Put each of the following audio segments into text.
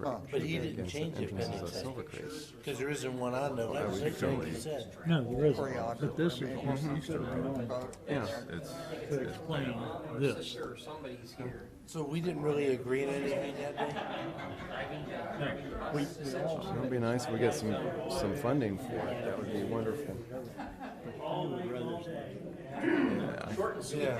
But he didn't change it, because there isn't one on the legislature, he said. No, there isn't. But this is, you should have known Yeah, it's, to explain this. So we didn't really agree on anything that day? We it would be nice if we get some funding for it. That would be wonderful. would rather say, Yeah.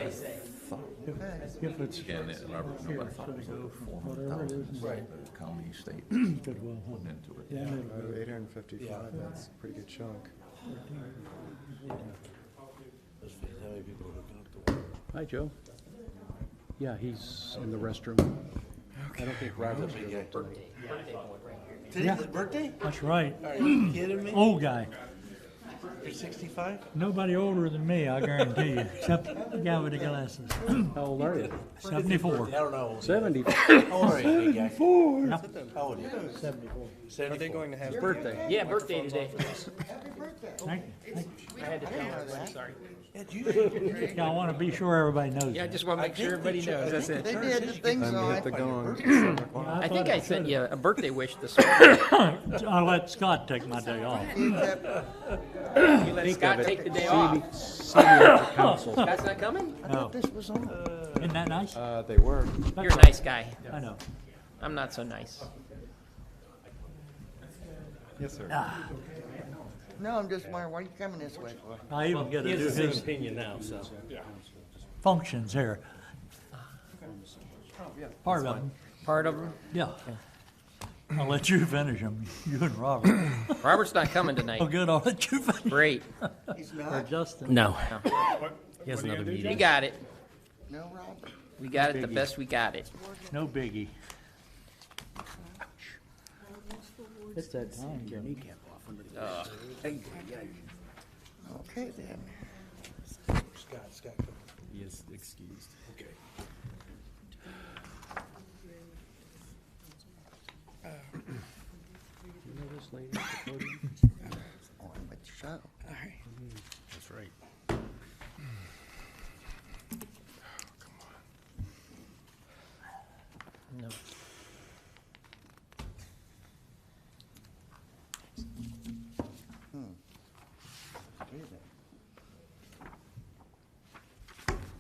if it's, And Robert, nobody thought we could afford whatever it is, the county state good well, putting into it. yeah, it'll be 855, that's a pretty good chunk. Let's face how many people are looking up the water. Hi, Joe. Yeah, he's in the restroom. I don't think Robert's here tonight. Today's his birthday? That's right. Are you kidding me? Old guy. You're 65? Nobody older than me, I guarantee you, except the guy with the glasses. How old are you? 74. I don't know. 70. How old are you, big guy? How old are you? 74. 74. to have Birthday. Yeah, birthday today. Thank you. Thank you. I had to tell her, sorry. Yeah, I want to be sure everybody knows. Yeah, I that. just want to make sure everybody knows, that's it. They did the thing, Time so to I hit the gong. I think I sent you a birthday wish this morning. I'll let Scott take my day off. You let Scott take the day off. Council. Scott's not coming? No. this was on. Isn't that nice? They were. You're a nice guy. I know. I'm not so nice. Yes, sir. No, I'm just wondering, why are you coming this way for? I even get to do his opinion now, so. functions here. Part of them, Part of them? yeah. I'll let you finish them, you and Robert. Robert's not coming tonight. Oh, good, I'll let you finish. Great. He's Or not? Justin. No. He has another We meeting. got it. No, Rob? We got it the best we got it. No biggie. It's that time, Jimmy. Okay, then. Scott. He is excused. Okay. You know this lady at the podium? On with the show. That's right. No.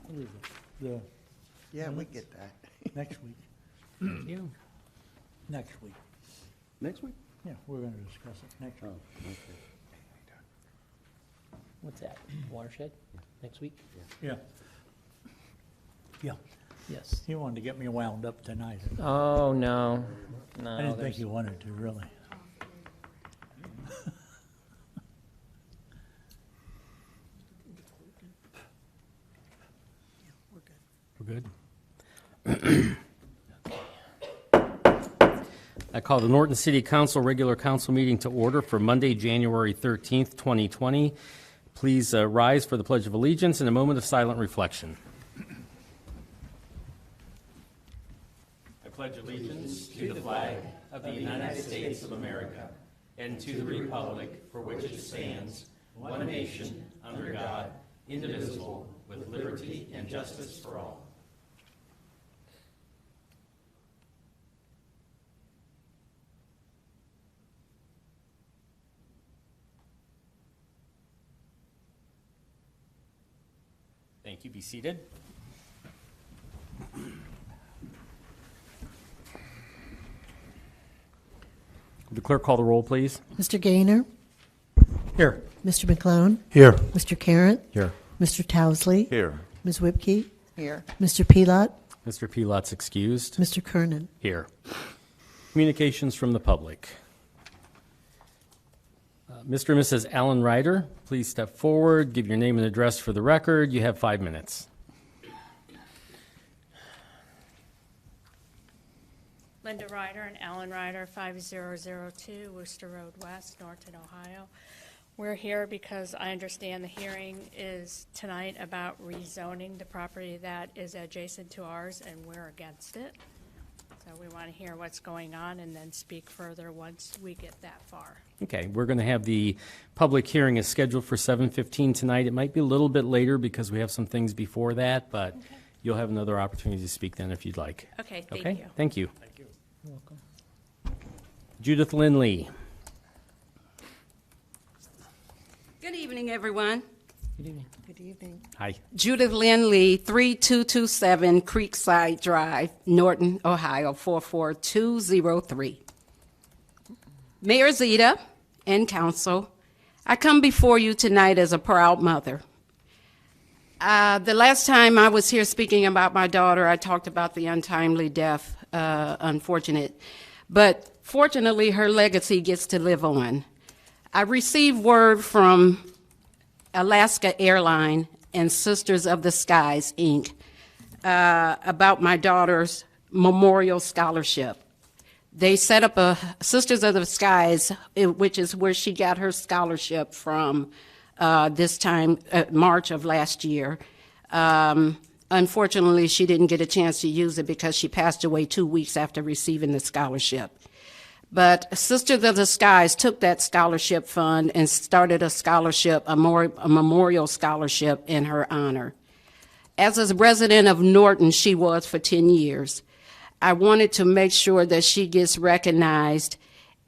What is it? The Yeah, we get that. next week, You? next week. Next week? Yeah, we're gonna discuss it next Oh, week. okay. What's that? Watershed? Next week? Yeah. Yeah, Yes. he wanted to get me wound up tonight. Oh, no. No. I didn't think there's- he wanted to, really. We're good? I call the Norton City Council regular council meeting to order for Monday, January 13th, 2020. Please rise for the Pledge of Allegiance and a moment of silent reflection. I pledge allegiance to the flag of the United States of America and to the republic for which it stands, one nation, under God, indivisible, with liberty and justice for all. Thank you. Be seated. Would the clerk call the roll, please? Mr. Gaynor? Here. Mr. McClone? Here. Mr. Carratt? Here. Mr. Towsley? Here. Ms. Whipke? Here. Mr. Pelot? Mr. Pelot's excused. Mr. Kernan? Here. Communications from the public. Mr. and Mrs. Allen Ryder, please step forward, give your name and address for the record. You have 5 minutes. Linda Ryder and Alan Ryder, 5002 Worcester Road West, Norton, Ohio. We're here because I understand the hearing is tonight about rezoning the property that is adjacent to ours, and we're against it. So we want to hear what's going on and then speak further once we get that far. Okay, we're going to have the public hearing is scheduled for 7:15 tonight. It might be a little bit later because we have some things before that, but you'll have another opportunity to speak then if you'd like. Okay, thank Okay, you. thank you. Welcome. Judith Lindley. Good evening, everyone. Good evening. Good evening. Hi. Judith Lindley, 3227 Creekside Drive, Norton, Ohio, 44203. Mayor Zita and council, I come before you tonight as a proud mother. The last time I was here speaking about my daughter, I talked about the untimely death, unfortunate. But fortunately, her legacy gets to live on. I received word from Alaska Airline and Sisters of the Skies, Inc., about my daughter's memorial scholarship. They set up a Sisters of the Skies, which is where she got her scholarship from this time, March of last year. Unfortunately, she didn't get a chance to use it because she passed away 2 weeks after receiving the scholarship. But Sisters of the Skies took that scholarship fund and started a scholarship, a memorial scholarship in her honor. As a resident of Norton, she was for 10 years. I wanted to make sure that she gets recognized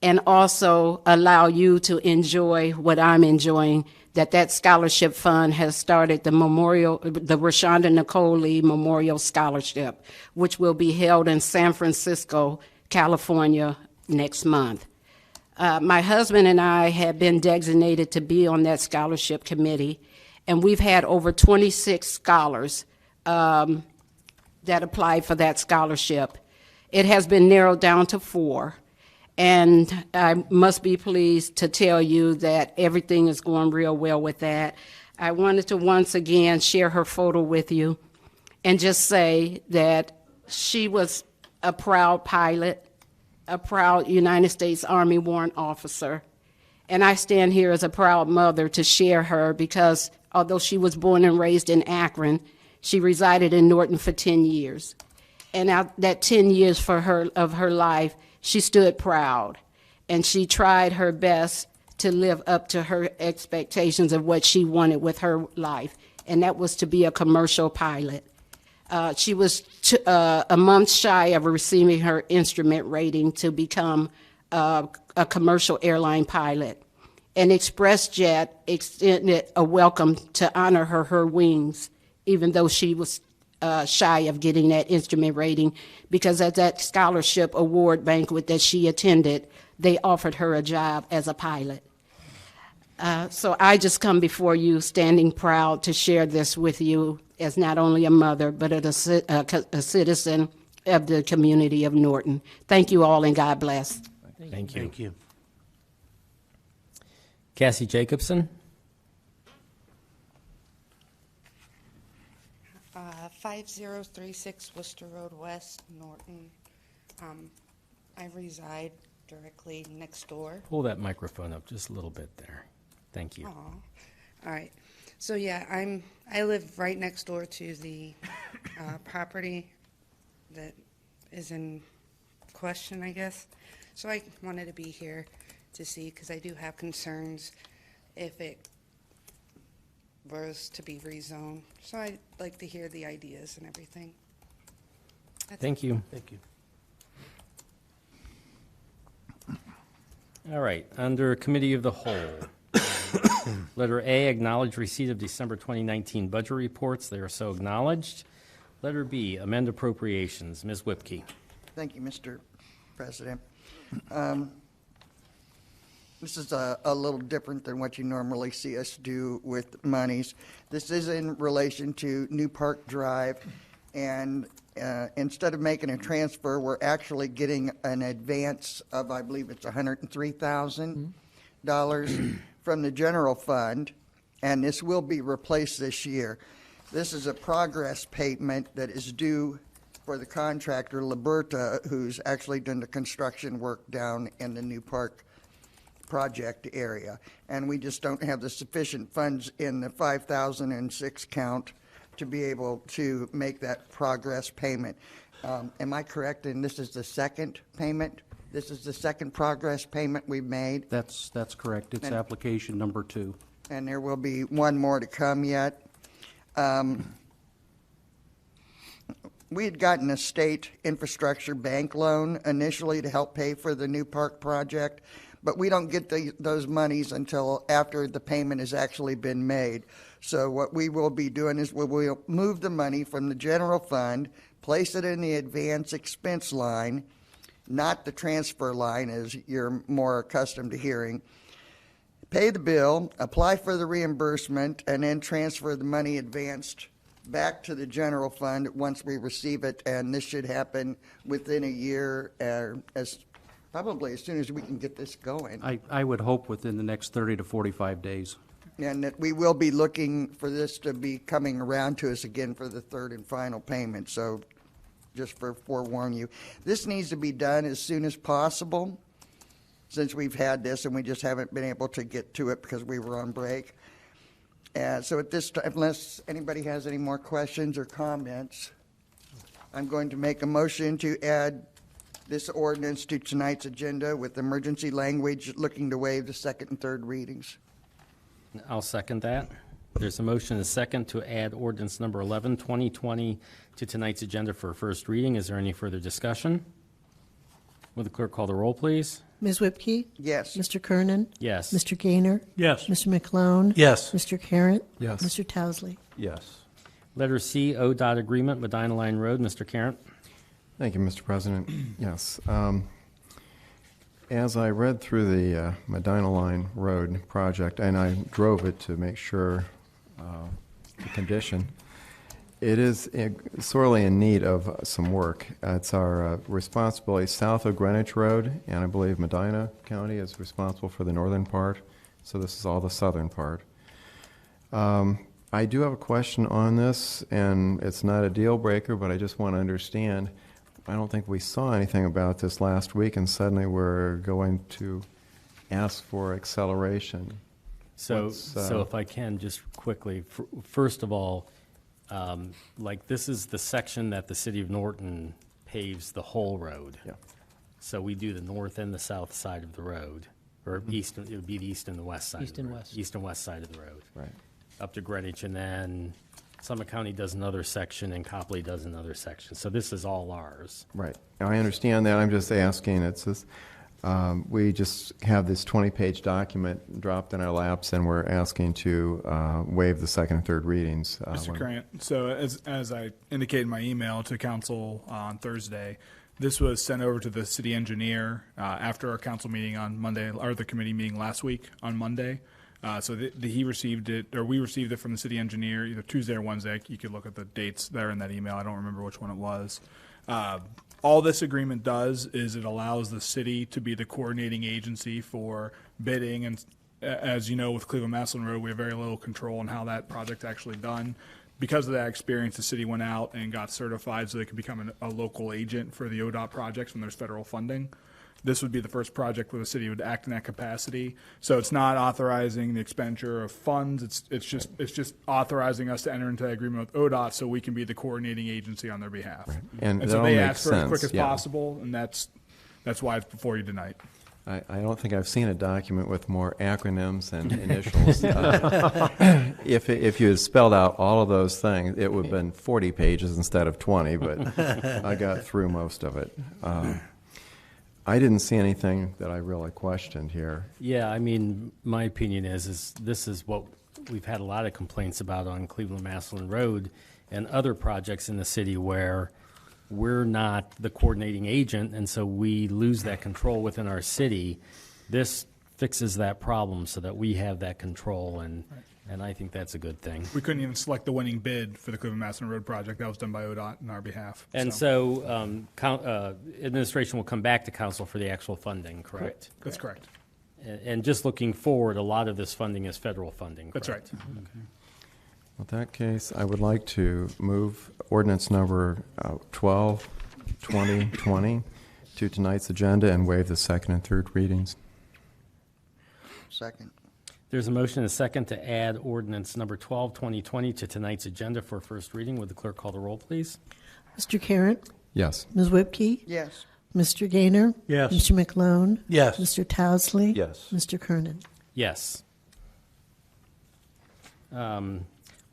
and also allow you to enjoy what I'm enjoying, that scholarship fund has started the Rashonda Nicole Lee Memorial Scholarship, which will be held in San Francisco, California, next month. My husband and I have been designated to be on that scholarship committee, and we've had over 26 scholars that applied for that scholarship. It has been narrowed down to 4, and I must be pleased to tell you that everything is going real well with that. I wanted to once again share her photo with you and just say that she was a proud pilot, a proud United States Army warrant officer, and I stand here as a proud mother to share her because although she was born and raised in Akron, she resided in Norton for 10 years. And that 10 years of her life, she stood proud, and she tried her best to live up to her expectations of what she wanted with her life, and that was to be a commercial pilot. She was a month shy of receiving her instrument rating to become a commercial airline pilot. And ExpressJet extended a welcome to honor her wings, even though she was shy of getting that instrument rating, because at that scholarship award banquet that she attended, they offered her a job as a pilot. So I just come before you standing proud to share this with you as not only a mother, but a citizen of the community of Norton. Thank you all, and God bless. Thank you. Thank you. Cassie Jacobson. 5036 Worcester Road West, Norton. I reside directly next door. Pull that microphone up just a little bit there. Thank you. Aw. All right. So yeah, I live right next door to the property that is in question, I guess. So I wanted to be here to see, because I do have concerns if it was to be rezoned. So I'd like to hear the ideas and everything. Thank you. Thank you. All right, under Committee of the Whole. Letter A, acknowledge receipt of December 2019 budget reports. They are so acknowledged. Letter B, amend appropriations. Ms. Whipke. Thank you, Mr. President. This is a little different than what you normally see us do with monies. This is in relation to New Park Drive, and instead of making a transfer, we're actually getting an advance of, I believe it's $103,000 from the general fund, and this will be replaced this year. This is a progress payment that is due for the contractor, Liberta, who's actually done the construction work down in the New Park project area, and we just don't have the sufficient funds in the 5006 count to be able to make that progress payment. Am I correct? And this is the second payment? This is the second progress payment we've made? That's correct. It's application number 2. And there will be one more to come yet. we had gotten a state infrastructure bank loan initially to help pay for the new park project, but we don't get those monies until after the payment has actually been made. So what we will be doing is we will move the money from the general fund, place it in the advance expense line, not the transfer line as you're more accustomed to hearing, pay the bill, apply for the reimbursement, and then transfer the money advanced back to the general fund once we receive it. And this should happen within a year, probably as soon as we can get this going. I would hope within the next 30 to 45 days. And that we will be looking for this to be coming around to us again for the third and final payment. So just for forewarn you, this needs to be done as soon as possible since we've had this and we just haven't been able to get to it because we were on break. So at this time, unless anybody has any more questions or comments, I'm going to make a motion to add this ordinance to tonight's agenda with emergency language looking to waive the second and third readings. I'll second that. There's a motion and a second to add ordinance number 11, 2020 to tonight's agenda for first reading. Is there any further discussion? Will the clerk call the roll, please? Ms. Whipke? Yes. Mr. Kernan? Yes. Mr. Gaynor? Yes. Mr. McClone? Yes. Mr. Carratt? Yes. Mr. Towesley? Yes. Letter C, ODOT agreement, Medina Line Road. Mr. Carratt. Thank you, Mr. President. Yes. As I read through the Medina Line Road project, and I drove it to make sure the condition, it is sorely in need of some work. It's our responsibility south of Greenwich Road, and I believe Medina County is responsible for the northern part, so this is all the southern part. I do have a question on this, and it's not a deal breaker, but I just want to understand. I don't think we saw anything about this last week, and suddenly we're going to ask for acceleration. So if I can just quickly, first of all, like this is the section that the city of Norton paves the whole road. Yeah. So we do the north and the south side of the road, or east. It would be the east and the west side. East of the and road. west. East and west side of the road. Right. Up to Greenwich, and then Summit County does another section, and Copley does another section. So this is all ours. Right. Now, I understand that. I'm just asking. It's just, we just have this 20-page document dropped in our laps, and we're asking to waive the second and third readings. Mr. Grant, so as I indicated in my email to council on Thursday, this was sent over to the city engineer after our council meeting on Monday, or the committee meeting last week on Monday. So he received it, or we received it from the city engineer either Tuesday or Wednesday. You could look at the dates there in that email. I don't remember which one it was. All this agreement does is it allows the city to be the coordinating agency for bidding. And as you know, with Cleveland-Massillon Road, we have very little control on how that project's actually done. Because of that experience, the city went out and got certified so they could become a local agent for the ODOT projects when there's federal funding. This would be the first project where the city would act in that capacity. So it's not authorizing the expenditure of funds. It's just authorizing us to enter into that agreement with ODOT so we can be the coordinating agency on their behalf. Right. And so that all they makes asked for it as sense, quick as yeah. possible, and that's why it's before you tonight. I don't think I've seen a document with more acronyms and initials. If you had spelled out all of those things, it would have been 40 pages instead of 20, but I got through most of it. I didn't see anything that I really questioned here. Yeah, I mean, my opinion is this is what we've had a lot of complaints about on Cleveland-Massillon Road and other projects in the city where we're not the coordinating agent, and so we lose that control within our city. This fixes that problem so that we have that control, and I think that's a good thing. We couldn't even select the winning bid for the Cleveland-Massillon Road project. That was done by ODOT on our behalf. And so administration will come back to council for the actual funding, correct? That's correct. And just looking forward, a lot of this funding is federal funding, correct? That's right. Okay. In that case, I would like to move ordinance number 12, 2020 to tonight's agenda and waive the second and third readings. Second. There's a motion and a second to add ordinance number 12, 2020 to tonight's agenda for first reading. Would the clerk call the roll, please? Mr. Carratt? Yes. Ms. Whipke? Yes. Mr. Gaynor? Yes. Mr. McClone? Yes. Mr. Towesley? Yes. Mr. Kernan? Yes.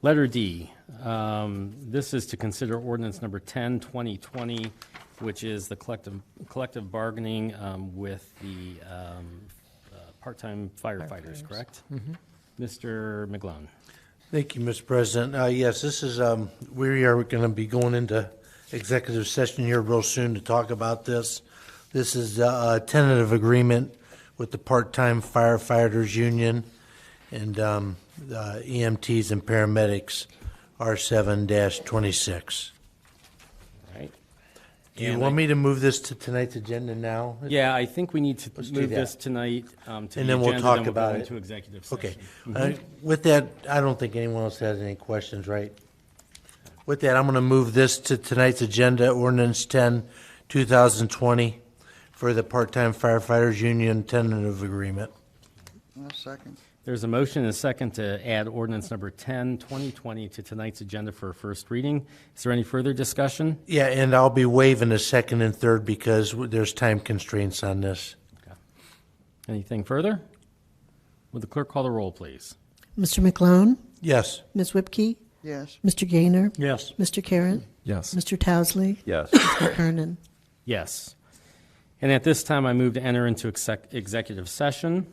Letter D, This is to consider ordinance number 10, 2020, which is the collective bargaining with the part-time firefighters, correct? Mr. McGlone. Thank you, Mr. President. Yes, this is, we are going to be going into executive session here real soon to talk about this. This is a tentative agreement with the part-time firefighters union and the EMTs and paramedics, R7-26. Right. Do you want me to move this to tonight's agenda now? Yeah, I think we need to Let's do move that. this tonight to And the then we'll agenda, talk then about go it. into executive session. Okay. With that, I don't think anyone else has any questions, right? With that, I'm going to move this to tonight's agenda, ordinance 10, 2020, for the part-time firefighters union tentative agreement. A second. There's a motion and a second to add ordinance number 10, 2020 to tonight's agenda for a first reading. Is there any further discussion? Yeah, and I'll be waiving the second and third because there's time constraints on this. Anything further? Would the clerk call the roll, please? Mr. McLone? Yes. Ms. Whipke? Yes. Mr. Gaynor? Yes. Mr. Carratt? Yes. Mr. Towsley? Yes. Mr. Kernan? Yes. And at this time, I move to enter into executive session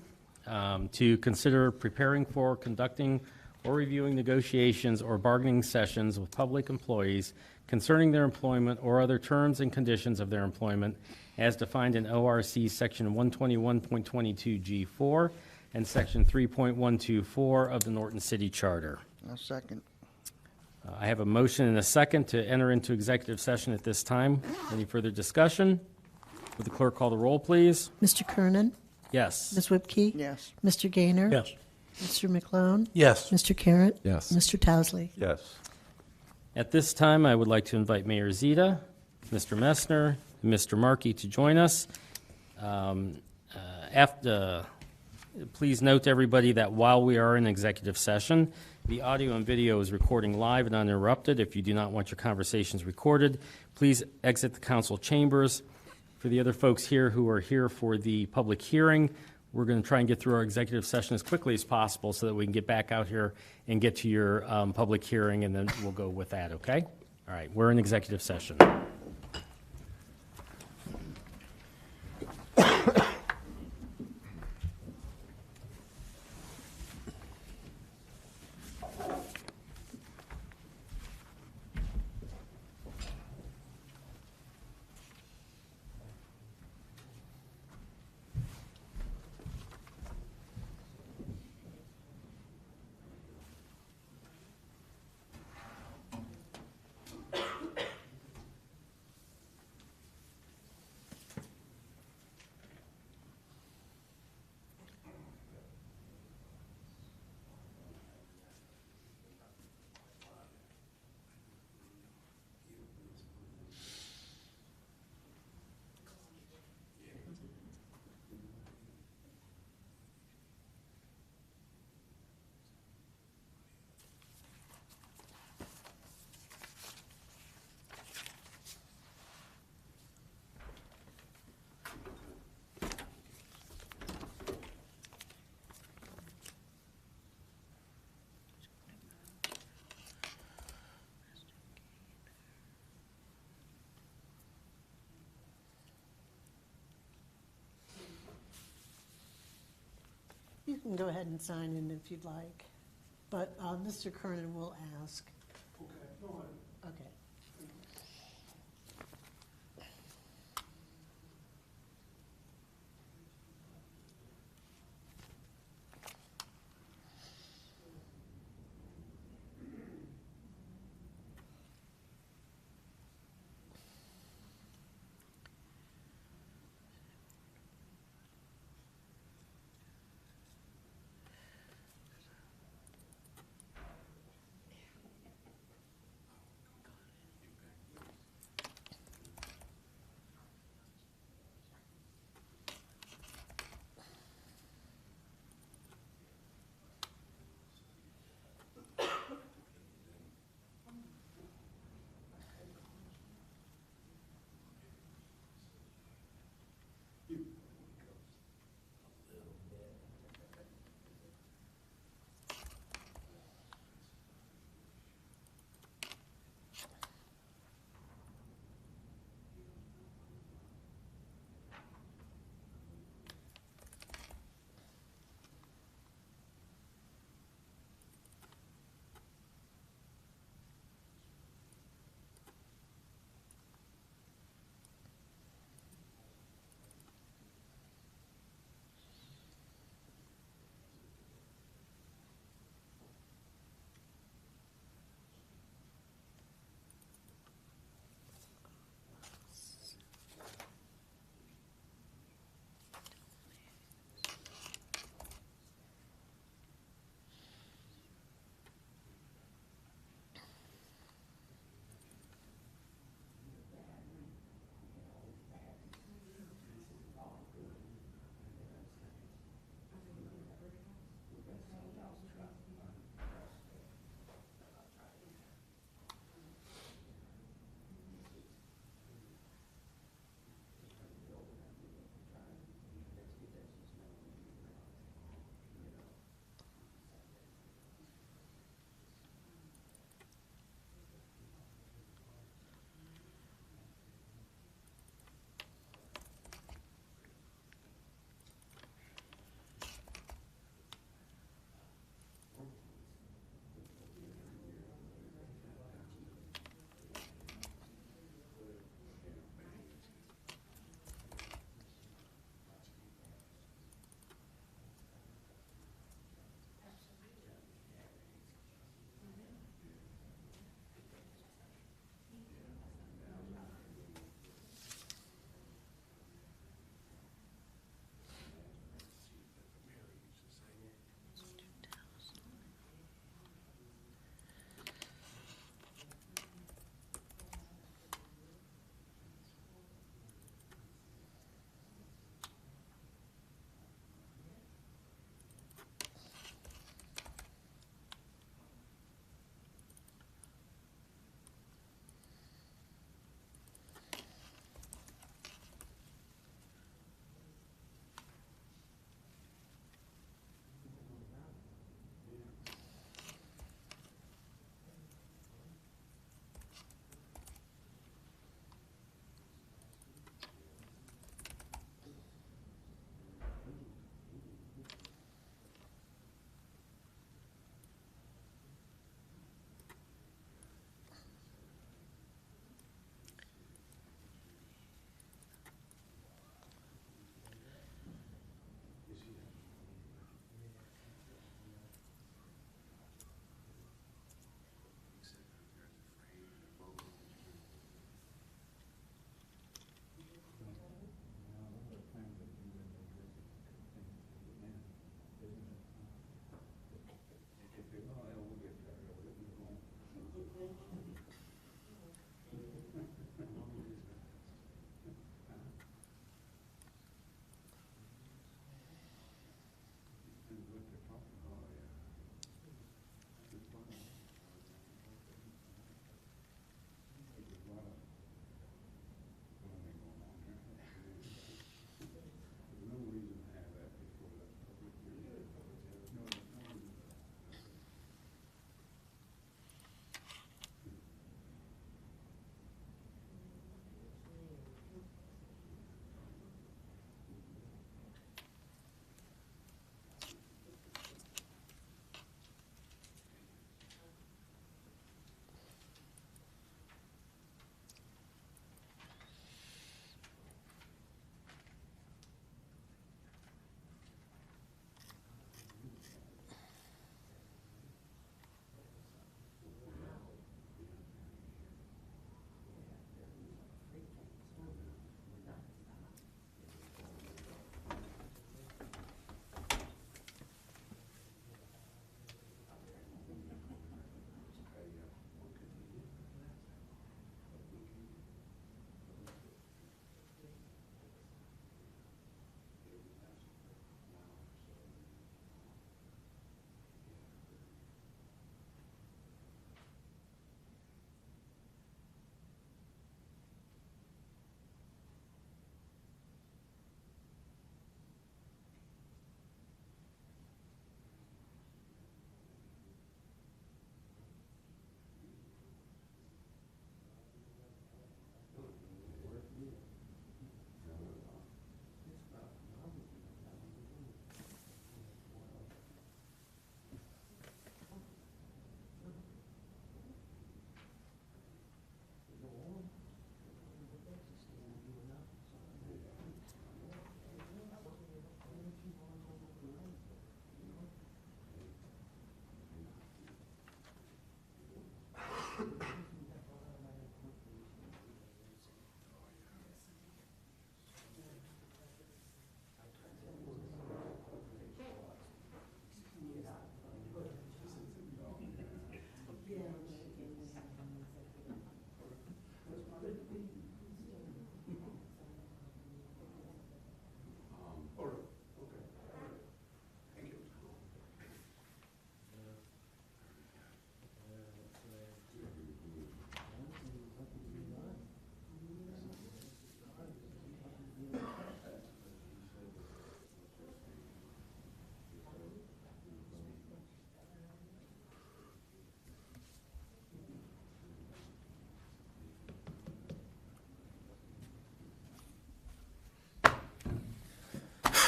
to consider preparing for, conducting, or reviewing negotiations or bargaining sessions with public employees concerning their employment or other terms and conditions of their employment as defined in ORC Section 121.22G4 and Section 3.124 of the Norton City Charter. A second. I have a motion and a second to enter into executive session at this time. Any further discussion? Would the clerk call the roll, please? Mr. Kernan? Yes. Ms. Whipke? Yes. Mr. Gaynor? Yes. Mr. McLone? Yes. Mr. Carratt? Yes. Mr. Towsley? Yes. At this time, I would like to invite Mayor Zita, Mr. Messner, and Mr. Markey to join us. Please note to everybody that while we are in executive session, the audio and video is recording live and uninterrupted. If you do not want your conversations recorded, please exit the council chambers. For the other folks here who are here for the public hearing, we're going to try and get through our executive session as quickly as possible so that we can get back out here and get to your public hearing, and then we'll go with that, okay? All right, we're in executive session. You can go ahead and sign in if you'd like, but Mr. Kernan will ask. Okay, go ahead. Okay.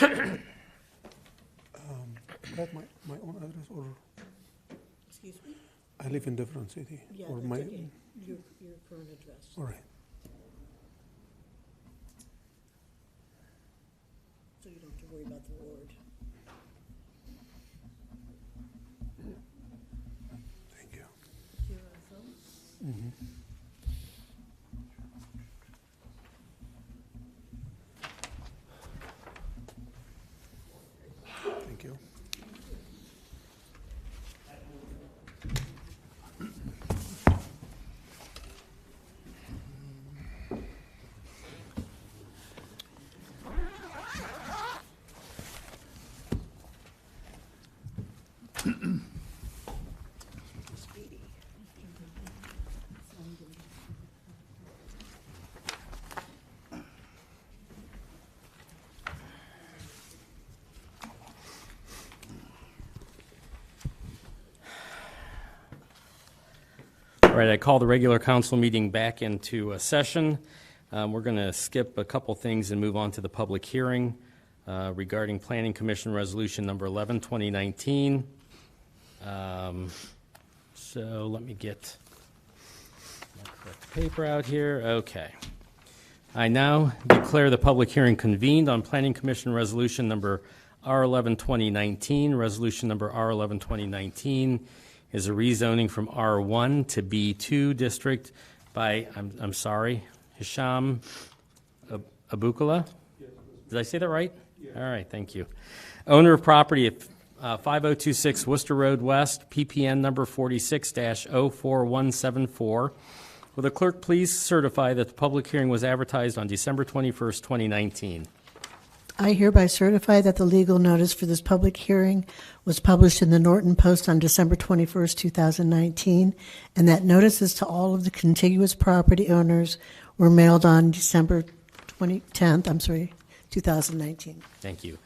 That my own address, or Excuse me? I live in different city? Yeah, Or that's my, okay. Your current address. all right. So you don't have to worry about the ward. Thank you. Here are some. Mhm. Thank you. All right, I call the regular council meeting back into session. We're going to skip a couple things and move on to the public hearing regarding Planning Commission Resolution Number 11, 2019. So let me get my correct paper out here. Okay. I now declare the public hearing convened on Planning Commission Resolution Number R11, 2019. Resolution Number R11, 2019 is a rezoning from R1 to B2 district by, I'm sorry, Hisham Abukala? Did I say that right? All right, thank you. Owner of property at 5026 Worcester Road West, PPN number 46-04174. Will the clerk please certify that the public hearing was advertised on December 21st, 2019? I hereby certify that the legal notice for this public hearing was published in the Norton Post on December 21st, 2019, and that notices to all of the contiguous property owners were mailed on December 10th, 2019. Thank you.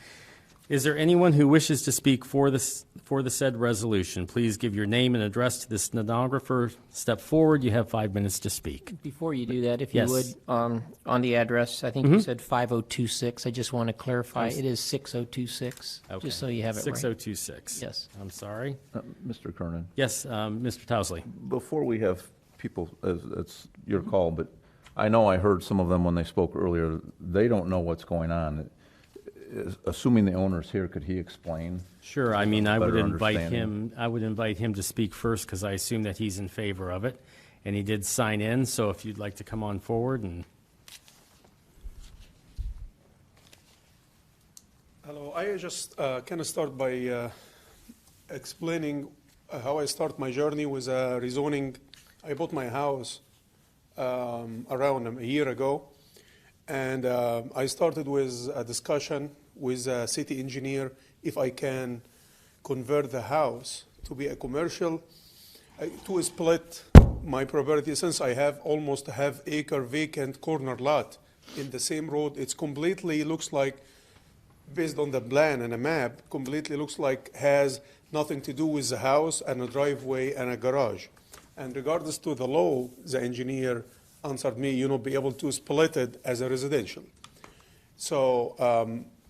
Is there anyone who wishes to speak for the said resolution? Please give your name and address to the stenographer. Step forward. You have 5 minutes to speak. Before you do that, if Yes. you would, on the address, I think you said 5026. I just want to clarify, it is 6026, Okay. just so you have it right. 6026. Yes. I'm sorry. Mr. Kernan, Yes, Mr. Tousley. before we have people, it's your call, but I know I heard some of them when they spoke earlier, they don't know what's going on. Assuming the owner's here, could he explain? Sure. I mean, I would Better invite understanding. him. I would invite him to speak first because I assume that he's in favor of it, and he did sign in. So if you'd like to come on forward and. Hello, I just can start by explaining how I start my journey with rezoning. I bought my house around a year ago, and I started with a discussion with a city engineer if I can convert the house to be a commercial, to split my property, since I have almost a half-acre vacant corner lot in the same road. It's completely looks like, based on the plan and a map, completely looks like has nothing to do with the house and a driveway and a garage. And regardless to the law, the engineer answered me, you know, be able to split it as a residential. So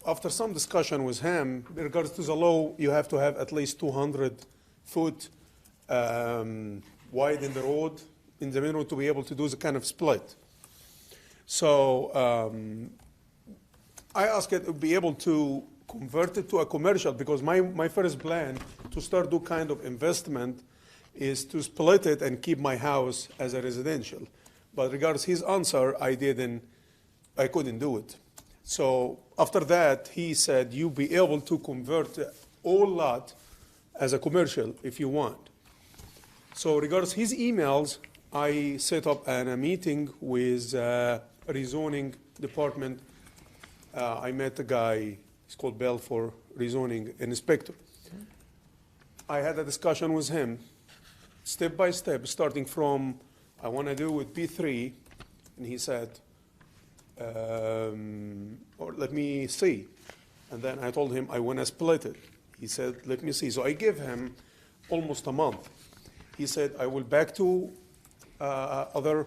after some discussion with him, in regards to the law, you have to have at least 200 foot wide in the road, in the main road, to be able to do the kind of split. So I asked it to be able to convert it to a commercial, because my first plan to start do kind of investment is to split it and keep my house as a residential. But regards his answer, I couldn't do it. So after that, he said, you be able to convert all lot as a commercial if you want. So regards his emails, I set up a meeting with rezoning department. I met a guy, he's called Bell, for rezoning, an inspector. I had a discussion with him, step by step, starting from, I want to do with P3, and he said, or let me see. And then I told him I want to split it. He said, let me see. So I gave him almost a month. He said, I will back to other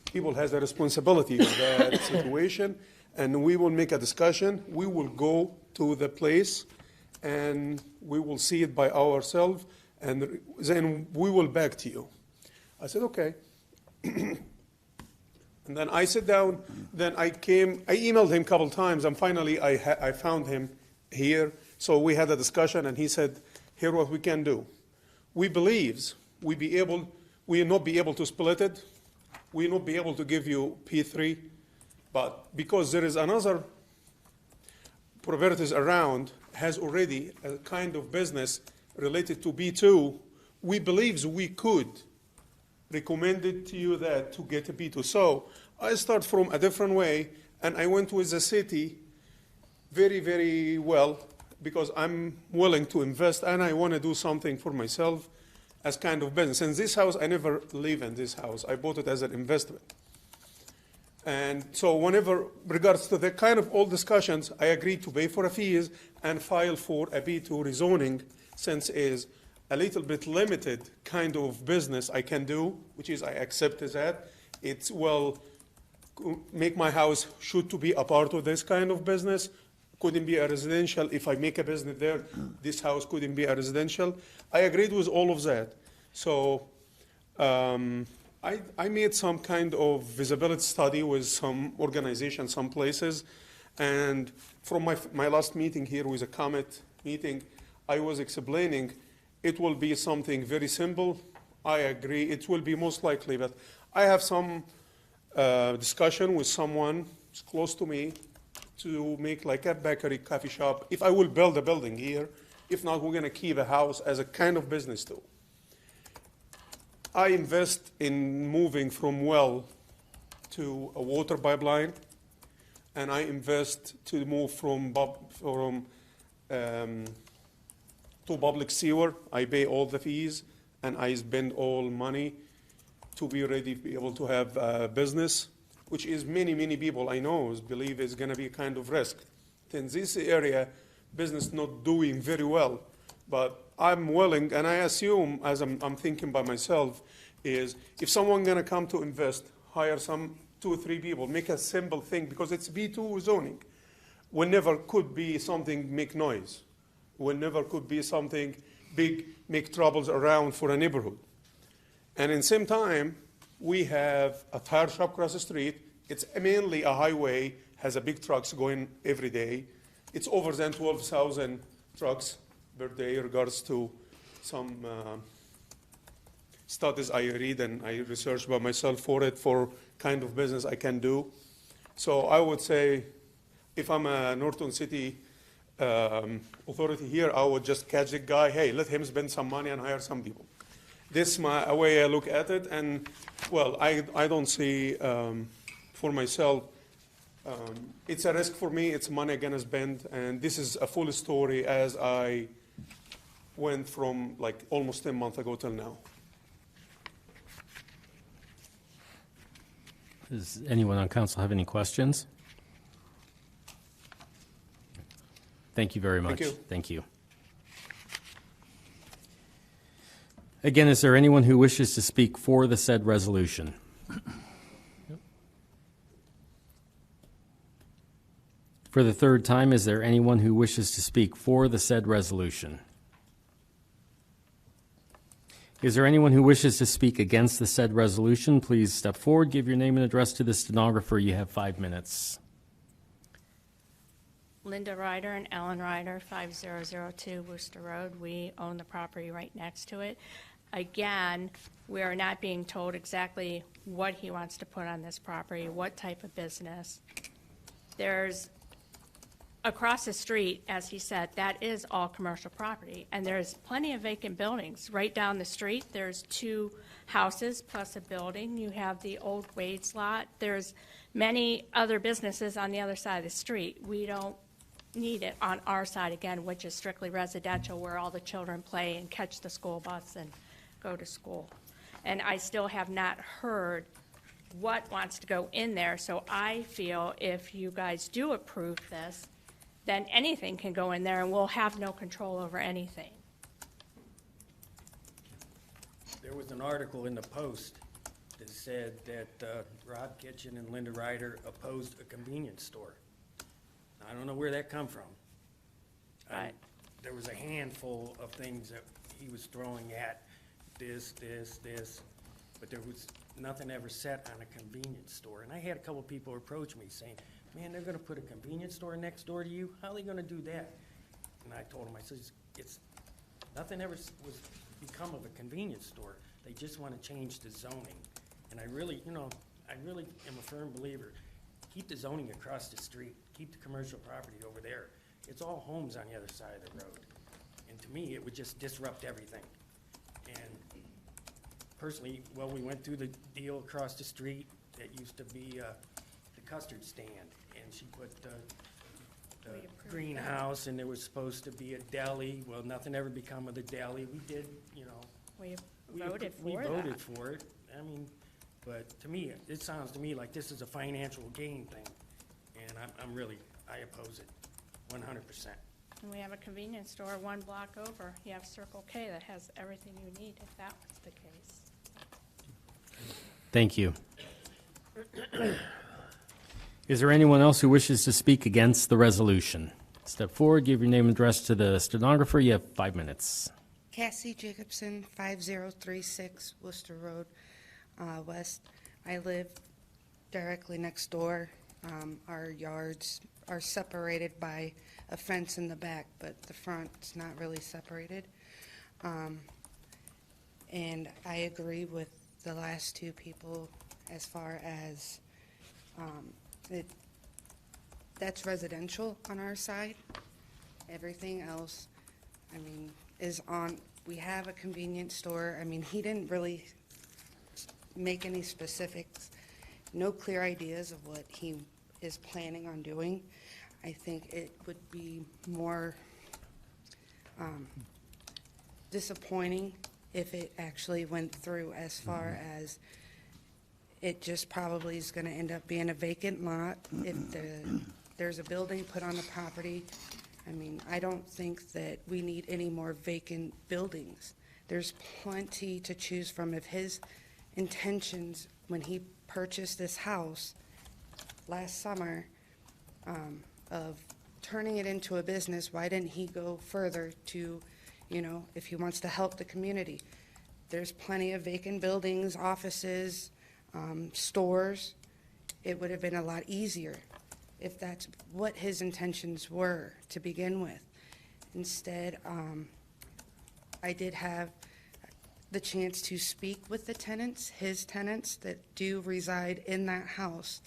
people has a responsibility for that situation, and we will make a discussion. We will go to the place, and we will see it by ourselves, and then we will back to you. I said, okay. And then I sit down, then I emailed him a couple times, and finally I found him here. So we had a discussion, and he said, here what we can do. We believes we will not be able to split it. We will not be able to give you P3, but because there is another properties around has already a kind of business related to B2, we believes we could recommend it to you that to get a B2. So I start from a different way, and I went with the city very, very well, because I'm willing to invest and I want to do something for myself as kind of business. And this house, I never live in this house. I bought it as an investment. And so whenever, regards to the kind of all discussions, I agreed to pay for a fees and file for a B2 rezoning, since is a little bit limited kind of business I can do, which is I accepted that. It's, well, make my house should to be a part of this kind of business. Couldn't be a residential. If I make a business there, this house couldn't be a residential. I agreed with all of that. So I made some kind of visibility study with some organizations, some places. And from my last meeting here with a Comet meeting, I was explaining it will be something very simple. I agree. It will be most likely, but I have some discussion with someone close to me to make like a bakery, coffee shop. If I will build a building here, if not, we're going to keep a house as a kind of business too. I invest in moving from well to a water pipeline, and I invest to move to public sewer. I pay all the fees, and I spend all money to be ready to be able to have a business, which is many, many people I know believe is going to be a kind of risk. In this area, business not doing very well, but I'm willing, and I assume, as I'm thinking by myself, is if someone going to come to invest, hire some 2 or 3 people, make a simple thing, because it's B2 zoning. Whenever could be something make noise. Whenever could be something big, make troubles around for a neighborhood. And in the same time, we have a tire shop across the street. It's mainly a highway, has a big trucks going every day. It's over than 12,000 trucks per day, regards to some studies I read and I research by myself for it, for kind of business I can do. So I would say, if I'm a Norton City authority here, I would just catch the guy, hey, let him spend some money and hire some people. This is my way I look at it, and well, I don't see for myself, it's a risk for me, it's money I'm gonna spend, and this is a full story as I went from like almost 10 months ago till now. Does anyone on council have any questions? Thank you very much. Thank you. Thank you. Again, is there anyone who wishes to speak for the said resolution? For the third time, is there anyone who wishes to speak for the said resolution? Is there anyone who wishes to speak against the said resolution? Please step forward, give your name and address to the stenographer. You have 5 minutes. Linda Ryder and Ellen Ryder, 5002 Worcester Road. We own the property right next to it. Again, we are not being told exactly what he wants to put on this property, what type of business. There's, across the street, as he said, that is all commercial property, and there's plenty of vacant buildings. Right down the street, there's 2 houses plus a building. You have the old Wade's lot. There's many other businesses on the other side of the street. We don't need it on our side, again, which is strictly residential, where all the children play and catch the school bus and go to school. And I still have not heard what wants to go in there, so I feel if you guys do approve this, then anything can go in there and we'll have no control over anything. There was an article in the Post that said that Rob Kitchen and Linda Ryder opposed a convenience store. I don't know where that come from. Right. There was a handful of things that he was throwing at this, but there was nothing ever set on a convenience store. And I had a couple people approach me saying, man, they're gonna put a convenience store next door to you? How are they gonna do that? And I told him, I says, nothing ever was become of a convenience store. They just wanna change the zoning. And I really am a firm believer, keep the zoning across the street, keep the commercial property over there. It's all homes on the other side of the road. And to me, it would just disrupt everything. And personally, we went through the deal across the street that used to be the custard stand, and she put the greenhouse, and there was supposed to be a deli. Well, nothing ever become of the deli. We did, We voted for we that. voted for it. I mean, but to me, it sounds to me like this is a financial gain thing, and I oppose it 100%. And we have a convenience store one block over. You have Circle K that has everything you need, if that was the case. Thank you. Is there anyone else who wishes to speak against the resolution? Step forward, give your name and address to the stenographer. You have 5 minutes. Cassie Jacobson, 5036 Worcester Road, West. I live directly next door. Our yards are separated by a fence in the back, but the front's not really separated. And I agree with the last two people as far as that's residential on our side. Everything else, I mean, is on, we have a convenience store. I mean, he didn't really make any specifics, no clear ideas of what he is planning on doing. I think it would be more disappointing if it actually went through, as far as it just probably is going to end up being a vacant lot if there's a building put on the property. I mean, I don't think that we need any more vacant buildings. There's plenty to choose from. If his intentions when he purchased this house last summer of turning it into a business, why didn't he go further to, if he wants to help the community? There's plenty of vacant buildings, offices, stores. It would have been a lot easier if that's what his intentions were to begin with. Instead, I did have the chance to speak with the tenants, his tenants that do reside in that house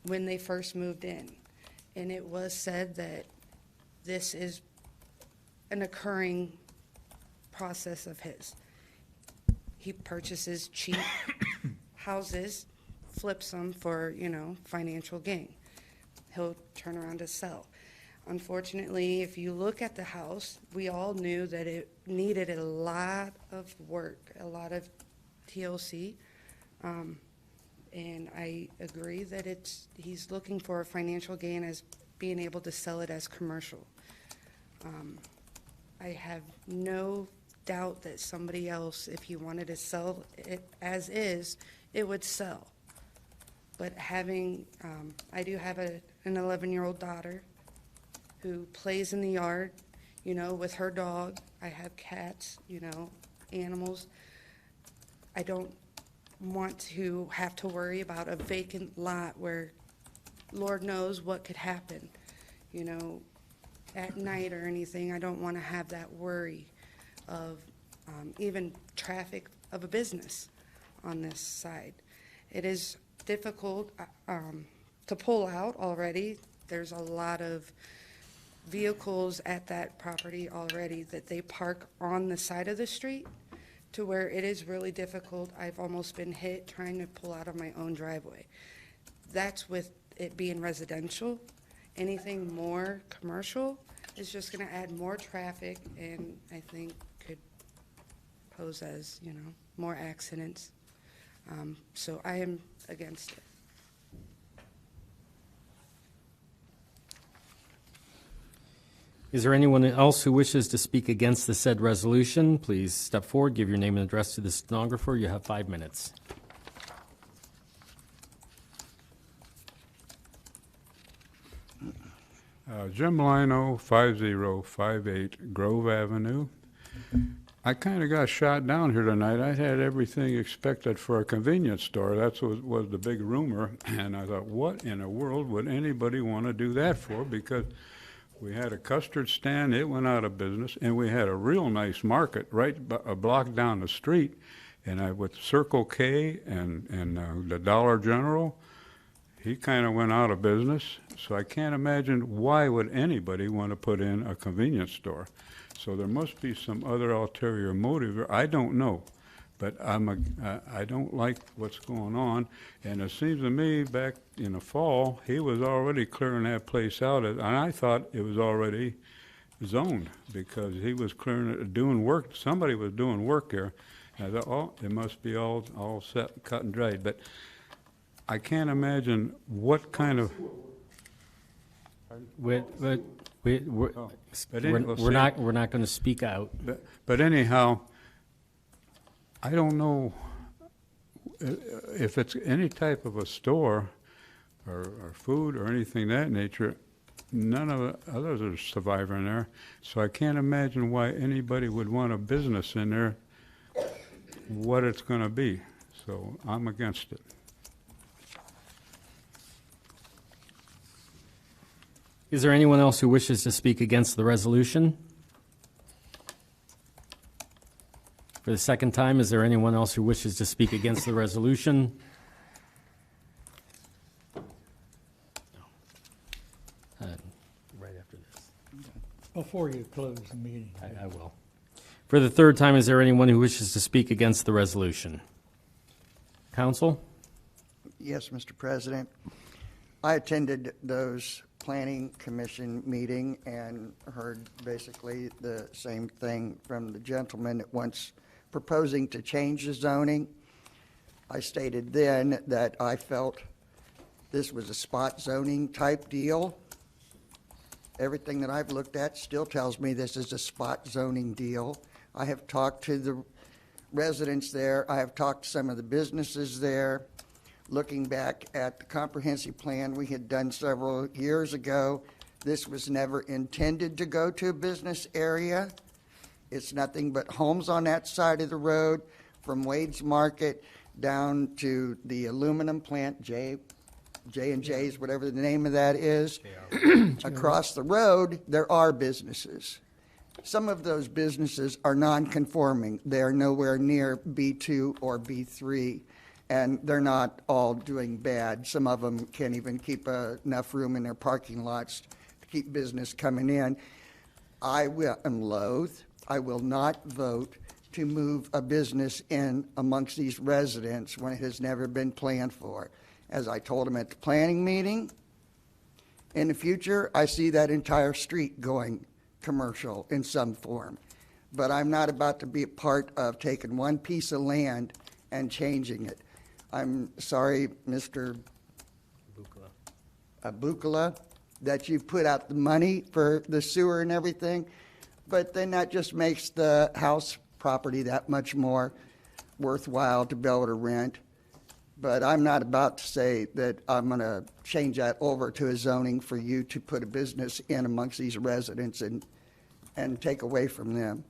when they first moved in. And it was said that this is an occurring process of his. He purchases cheap houses, flips them for, financial gain. He'll turn around to sell. Unfortunately, if you look at the house, we all knew that it needed a lot of work, a lot of TLC. And I agree that he's looking for a financial gain as being able to sell it as commercial. I have no doubt that somebody else, if he wanted to sell it as is, it would sell. But I do have an 11-year-old daughter who plays in the yard, with her dog. I have cats, animals. I don't want to have to worry about a vacant lot where Lord knows what could happen, at night or anything. I don't want to have that worry of even traffic of a business on this side. It is difficult to pull out already. There's a lot of vehicles at that property already that they park on the side of the street, to where it is really difficult. I've almost been hit trying to pull out of my own driveway. That's with it being residential. Anything more commercial is just going to add more traffic, and I think could pose as, more accidents. So I am against it. Is there anyone else who wishes to speak against the said resolution? Please step forward, give your name and address to the stenographer. You have 5 minutes. Jim Lino, 5058 Grove Avenue. I kind of got shot down here tonight. I had everything expected for a convenience store. That's what was the big rumor. And I thought, what in the world would anybody want to do that for? Because we had a custard stand, it went out of business, and we had a real nice market right a block down the street. And with Circle K and the Dollar General, he kind of went out of business. So I can't imagine why would anybody want to put in a convenience store. So there must be some other ulterior motive. I don't know, but I don't like what's going on. And it seems to me back in the fall, he was already clearing that place out, and I thought it was already zoned because he was clearing it, doing work. Somebody was doing work there. And I thought, oh, it must be all set, cut and dried. But I can't imagine what kind of. We're not going to speak out. But anyhow, I don't know if it's any type of a store or food or anything of that nature. None of the others are surviving there, so I can't imagine why anybody would want a business in there. What it's going to be, so I'm against it. Is there anyone else who wishes to speak against the resolution? For the second time, is there anyone else who wishes to speak against the resolution? Right after this. Before you close the meeting. I will. For the third time, is there anyone who wishes to speak against the resolution? Council? Yes, Mr. President. I attended those planning commission meeting and heard basically the same thing from the gentleman that once proposing to change the zoning. I stated then that I felt this was a spot zoning type deal. Everything that I've looked at still tells me this is a spot zoning deal. I have talked to the residents there. I have talked to some of the businesses there. Looking back at the comprehensive plan we had done several years ago, this was never intended to go to a business area. It's nothing but homes on that side of the road from Wade's Market down to the aluminum plant, J&J's, whatever the name of that is. Across the road, there are businesses. Some of those businesses are non-conforming. They are nowhere near B2 or B3, and they're not all doing bad. Some of them can't even keep enough room in their parking lots to keep business coming in. I am loath. I will not vote to move a business in amongst these residents when it has never been planned for. As I told them at the planning meeting, in the future, I see that entire street going commercial in some form. But I'm not about to be a part of taking one piece of land and changing it. I'm sorry, Mr. Bukala, that you've put out the money for the sewer and everything, but then that just makes the house property that much more worthwhile to be able to rent. But I'm not about to say that I'm going to change that over to a zoning for you to put a business in amongst these residents and take away from them.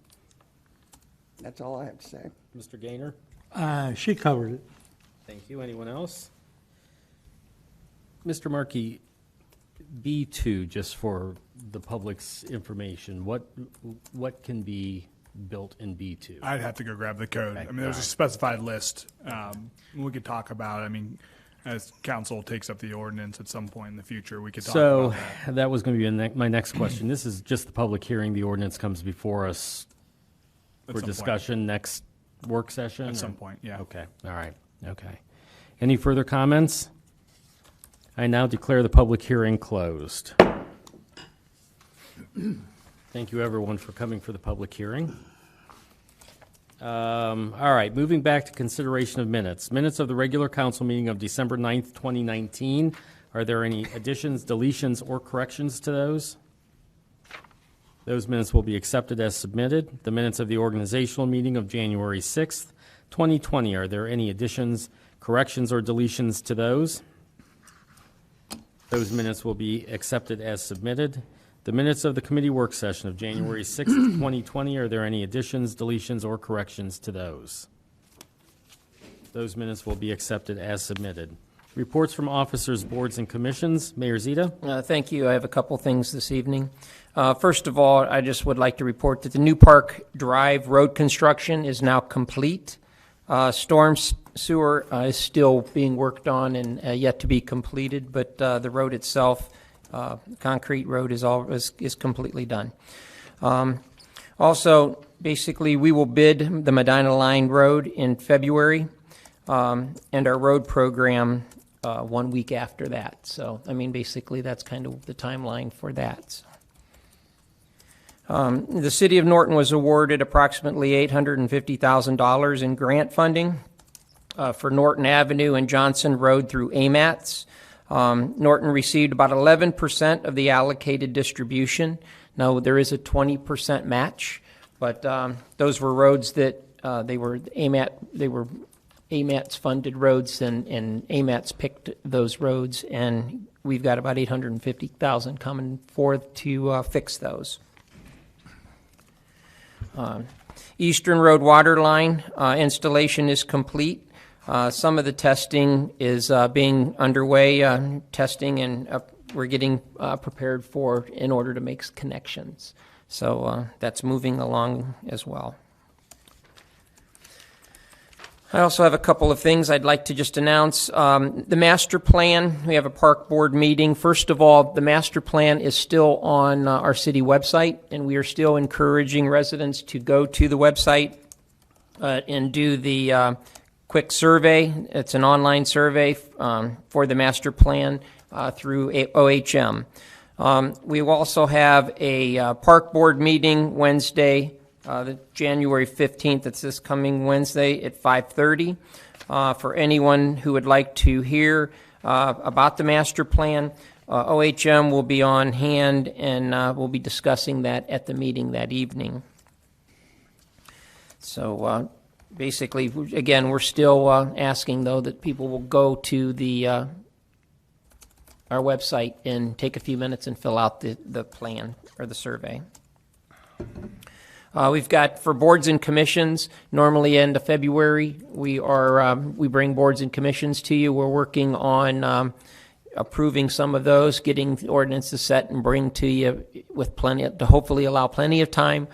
That's all I have to say. Mr. Gaynor? She covered it. Thank you. Anyone else? Mr. Markey, B2, just for the public's information, what can be built in B2? I'd have to go grab the code. Okay. I mean, there's a specified list. We could talk about it. I mean, as council takes up the ordinance at some point in the future, we could talk about that. That was going to be my next question. This is just the public hearing. The ordinance comes before us for discussion next work session? At some point, yeah. Okay, all right, okay. Any further comments? I now declare the public hearing closed. Thank you, everyone, for coming for the public hearing. All right, moving back to consideration of minutes. Minutes of the regular council meeting of December 9th, 2019. Are there any additions, deletions, or corrections to those? Those minutes will be accepted as submitted. The minutes of the organizational meeting of January 6th, 2020. Are there any additions, corrections, or deletions to those? Those minutes will be accepted as submitted. The minutes of the committee work session of January 6th, 2020, are there any additions, deletions, or corrections to those? Those minutes will be accepted as submitted. Reports from officers, boards, and commissions. Mayor Zita. Thank you. I have a couple things this evening. First of all, I just would like to report that the New Park Drive road construction is now complete. Storm sewer is still being worked on and yet to be completed, but the road itself, concrete road, is completely done. Also, basically, we will bid the Medina Line Road in February, and our road program 1 week after that. So, I mean, basically, that's kind of the timeline for that. The City of Norton was awarded approximately $850,000 in grant funding for Norton Avenue and Johnson Road through AMATS. Norton received about 11% of the allocated distribution. Now, there is a 20% match, but those were roads that they were AMATS funded roads, and AMATS picked those roads, and we've got about $850,000 coming forth to fix those. Eastern Road water line installation is complete. Some of the testing is being underway, testing, and we're getting prepared for in order to make connections. So that's moving along as well. I also have a couple of things I'd like to just announce. The master plan, we have a park board meeting. First of all, the master plan is still on our city website, and we are still encouraging residents to go to the website and do the quick survey. It's an online survey for the master plan through OHM. We will also have a park board meeting Wednesday, January 15th. That's this coming Wednesday at 5:30. For anyone who would like to hear about the master plan, OHM will be on hand, and we'll be discussing that at the meeting that evening. So basically, again, we're still asking, though, that people will go to the our website and take a few minutes and fill out the plan or the survey. We've got, for boards and commissions, normally end of February, we bring boards and commissions to you. We're working on approving some of those, getting the ordinances set and bring to you with to hopefully allow plenty of time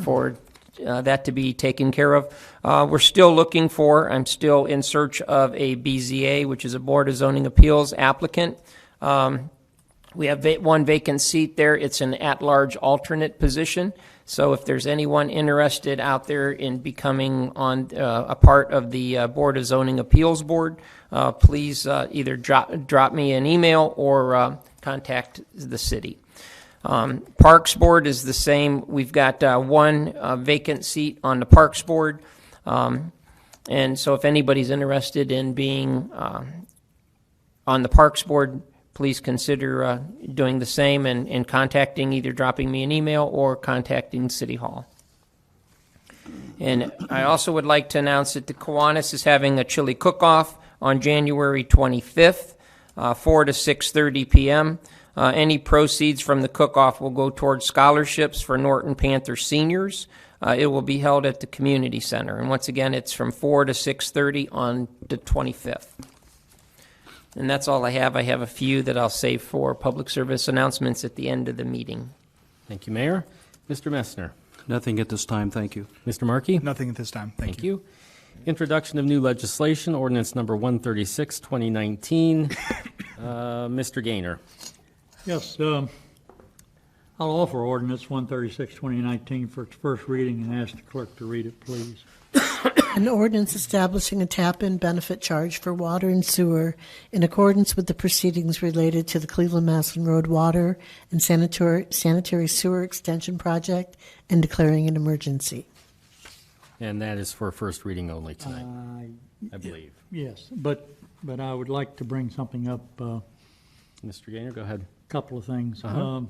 for that to be taken care of. I'm still in search of a BZA, which is a Board of Zoning Appeals applicant. We have one vacant seat there. It's an at-large alternate position. So if there's anyone interested out there in becoming on a part of the Board of Zoning Appeals Board, please either drop me an email or contact the city. Parks Board is the same. We've got one vacant seat on the Parks Board. And so if anybody's interested in being on the Parks Board, please consider doing the same and contacting, either dropping me an email or contacting City Hall. And I also would like to announce that the Kiwanis is having a chili cook-off on January 25th, 4 to 6:30 p.m. Any proceeds from the cook-off will go towards scholarships for Norton Panther seniors. It will be held at the community center. And once again, it's from 4 to 6:30 on the 25th. And that's all I have. I have a few that I'll save for public service announcements at the end of the meeting. Thank you, Mayor. Mr. Messner. Nothing at this time, thank you. Mr. Markey. Nothing at this time. Thank you. Introduction of new legislation, ordinance number 136, 2019. Mr. Gaynor. Yes, I'll offer ordinance 136, 2019 for its first reading and ask the clerk to read it, please. An ordinance establishing a tap-in benefit charge for water and sewer in accordance with the proceedings related to the Cleveland-Maslin Road Water and Sanitary Sewer Extension Project and declaring an emergency. And that is for first reading only tonight, I believe. Yes, but I would like to bring something up. Mr. Gaynor, go ahead. A couple of things. I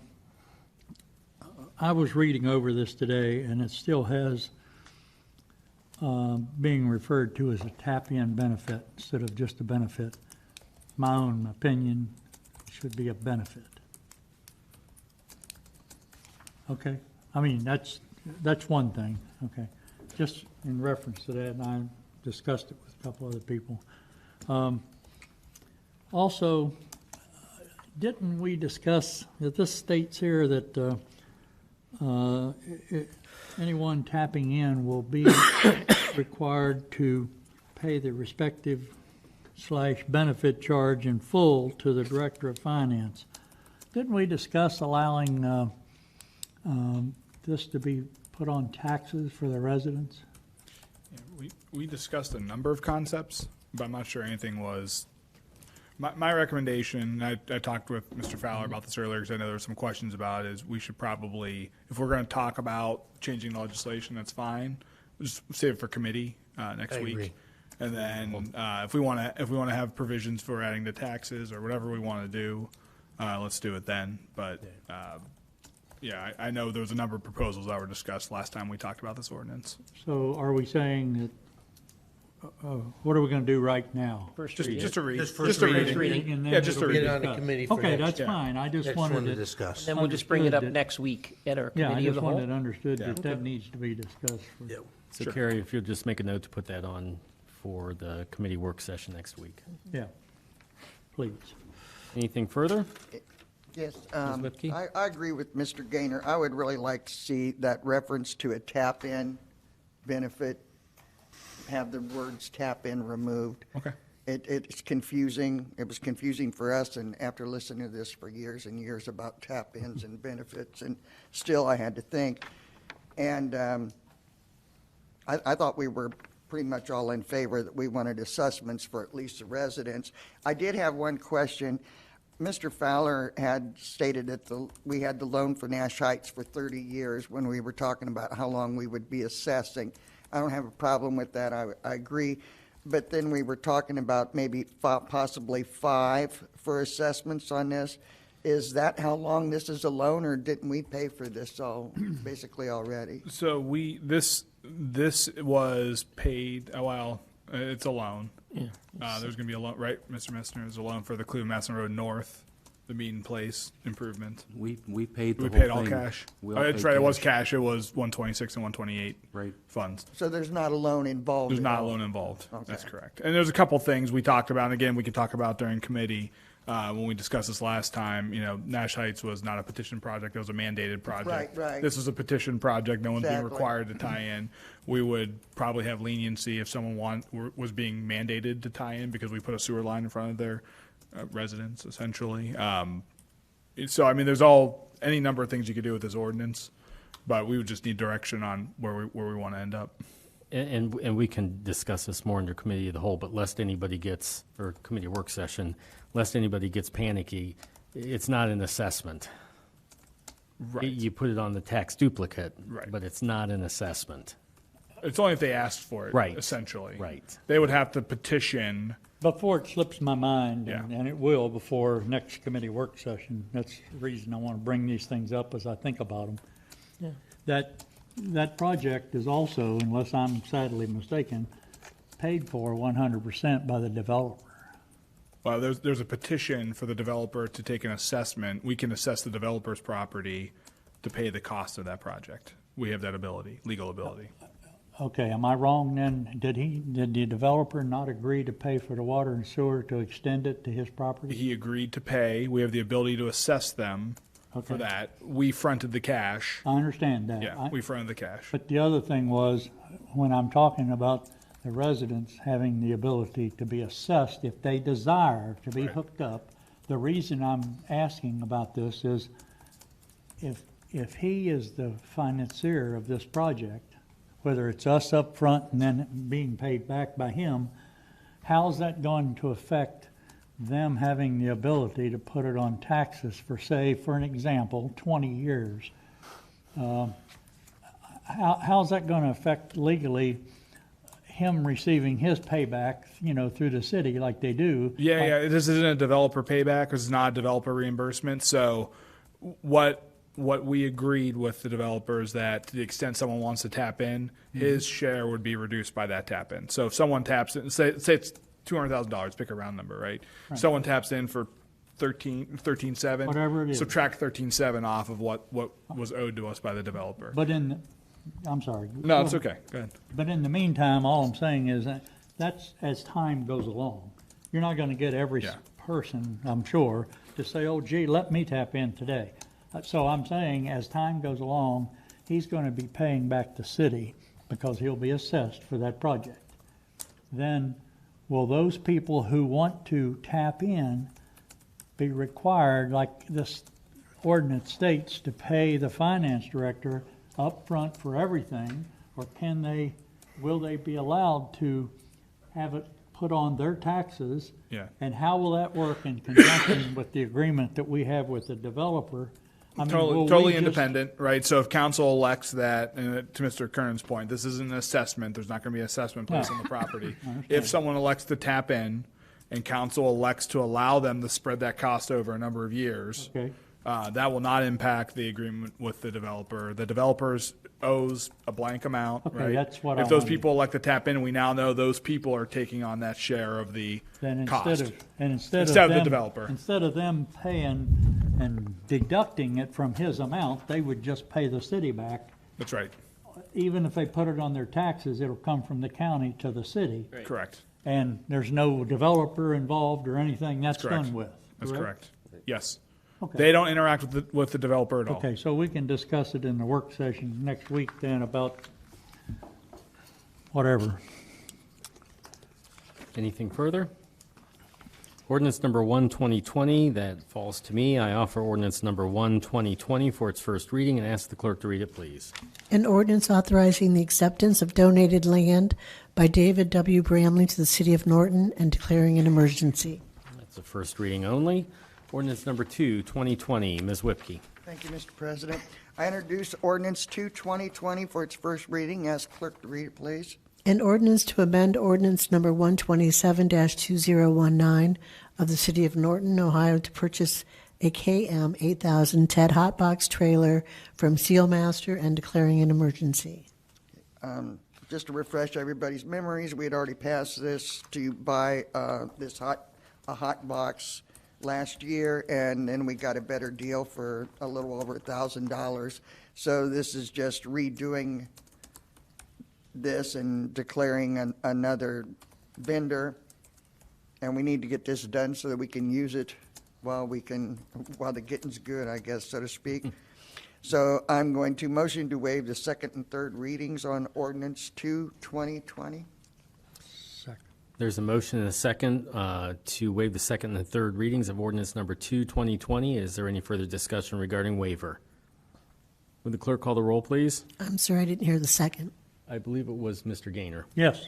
was reading over this today, and it still has being referred to as a tap-in benefit instead of just a benefit. My own opinion, it should be a benefit. Okay, I mean, that's one thing, okay. Just in reference to that, and I discussed it with a couple other people. Also, didn't we discuss that this states here that anyone tapping in will be required to pay the respective / benefit charge in full to the Director of Finance? Didn't we discuss allowing this to be put on taxes for the residents? Yeah, we discussed a number of concepts, but I'm not sure anything was. My recommendation, I talked with Mr. Fowler about this earlier because I know there were some questions about it, is we should probably, if we're going to talk about changing the legislation, that's fine. We'll just save it for committee next I week. agree. And then if we want to have provisions for adding the taxes or whatever we want to do, let's do it then. But yeah, I know there was a number of proposals that were discussed last time we talked about this ordinance. So are we saying that, what are we going to do right now? Just a read. Just Just first a reading. reading. Reading, and then Yeah, just it'll a be Get it on the discussed. committee for Okay, next- that's yeah. fine. I just Next wanted one to to discuss. Then we'll just bring it up understood that- next week at our Yeah, I committee of just the whole. wanted it understood Yeah. that needs to be discussed. for- So Sure. Carrie, if you'll just make a note to put that on for the committee work session next week. Yeah, please. Anything further? Yes, Lipke? I agree with Mr. Gaynor. I would really like to see that reference to a tap-in benefit, have the words tap-in removed. Okay. It's confusing. It was confusing for us, and after listening to this for years and years about tap-ins and benefits, and still I had to think. And I thought we were pretty much all in favor that we wanted assessments for at least the residents. I did have one question. Mr. Fowler had stated that we had the loan for Nash Heights for 30 years when we were talking about how long we would be assessing. I don't have a problem with that. I agree. But then we were talking about maybe possibly 5 for assessments on this. Is that how long this is a loan, or didn't we pay for this all basically already? So this was paid. Well, it's a loan. Yeah. There's going to be a loan, right, Mr. Messner? There's a loan for the Cleveland-Masson Road North, the Meeting Place improvement. We paid the We whole paid all thing. cash. We Oh, all that's paid right. It was cash. cash. It was 126 and 128 Right. funds. So there's not a loan involved? There's at not a all? loan involved. Okay. That's correct. And there's a couple things we talked about, and again, we can talk about during committee. When we discussed this last time, Nash Heights was not a petition project, it was a mandated project. Right. This was a petition project, no one's being Exactly. required to tie in. We would probably have leniency if someone was being mandated to tie in because we put a sewer line in front of their residence, essentially. So, I mean, there's any number of things you could do with this ordinance, but we would just need direction on where we want to end up. And we can discuss this more in your committee of the whole, but lest anybody gets, or committee work session, lest anybody gets panicky, it's not an assessment. Right. You put it on the tax duplicate, Right. but it's not an assessment. It's only if they asked for it, Right. essentially. Right. They would have to petition. Before it slips my mind, and it will before next committee work session, that's the reason I want to bring these things up as I think about them. Yeah. That project is also, unless I'm sadly mistaken, paid for 100% by the developer. Well, there's a petition for the developer to take an assessment. We can assess the developer's property to pay the cost of that project. We have that ability, legal ability. Okay, am I wrong then? Did the developer not agree to pay for the water and sewer to extend it to his property? He agreed to pay. We have the ability to assess them for Okay. that. We fronted the cash. I understand that. Yeah, we fronted the cash. But the other thing was, when I'm talking about the residents having the ability to be assessed if they desire to be hooked up, the reason I'm asking about this is if he is the financier of this project, whether it's us up front and then being paid back by him, how's that going to affect them having the ability to put it on taxes for, say, for an example, 20 years? How's that going to affect legally him receiving his payback, through the city like they do? Yeah. This isn't a developer payback. This is not a developer reimbursement. So what we agreed with the developer is that to the extent someone wants to tap in, his share would be reduced by that tap in. So if someone taps in, say it's $200,000, pick a round number, right? Right. Someone taps in for 13.7. Whatever it is. Subtract 13.7 off of what was owed to us by the developer. But I'm sorry. No, it's okay. Go ahead. But in the meantime, all I'm saying is that's as time goes along. You're not gonna get every person, I'm sure, to say, oh gee, let me tap in today. So I'm saying, as time goes along, he's gonna be paying back the city because he'll be assessed for that project. Then, will those people who want to tap in be required, like this ordinance states, to pay the finance director up front for everything? Or will they be allowed to have it put on their taxes? Yeah. And how will that work in conjunction with the agreement that we have with the developer? I mean, will we Totally just- independent, right? So if council elects that, and to Mr. Kern's point, this isn't an assessment. There's not going to be an assessment placed No. on the property. I understand. If someone elects to tap in, and council elects to allow them to spread that cost over a number of years, Okay. that will not impact the agreement with the developer. The developers owes a blank amount, Okay, right? that's what I If those wanted. people elect to tap in, we now know those people are taking on that share of the Then cost. instead of of the them, developer. Instead of them paying and deducting it from his amount, they would just pay the city back. That's right. Even if they put it on their taxes, it'll come from the county to the city. Correct. And there's no developer involved or anything, that's Correct. done with. That's correct. Yes. Okay. They don't interact with the developer at all. Okay, so we can discuss it in the work session next week then about whatever. Anything further? Ordinance number 1, 2020, that falls to me. I offer ordinance number 1, 2020 for its first reading and ask the clerk to read it, please. An ordinance authorizing the acceptance of donated land by David W. Bramley to the city of Norton and declaring an emergency. That's a first reading only. Ordinance number 2, 2020, Ms. Whipke. Thank you, Mr. President. I introduce ordinance 2/2020 for its first reading. Ask clerk to read it, please. An ordinance to amend ordinance number 127-2019 of the city of Norton, Ohio, to purchase a KM 8000 TED Hotbox trailer from Sealmaster and declaring an emergency. Just to refresh everybody's memories, we had already passed this to buy a hot box last year, and then we got a better deal for a little over $1,000. So this is just redoing this and declaring another vendor, and we need to get this done so that we can use it while the getting's good, I guess, so to speak. So I'm going to motion to waive the second and third readings on ordinance 2/2020. There's a motion and a second to waive the second and third readings of ordinance number 2, 2020. Is there any further discussion regarding waiver? Would the clerk call the roll, please? I'm sorry, I didn't hear the second. I believe it was Mr. Gaynor. Yes.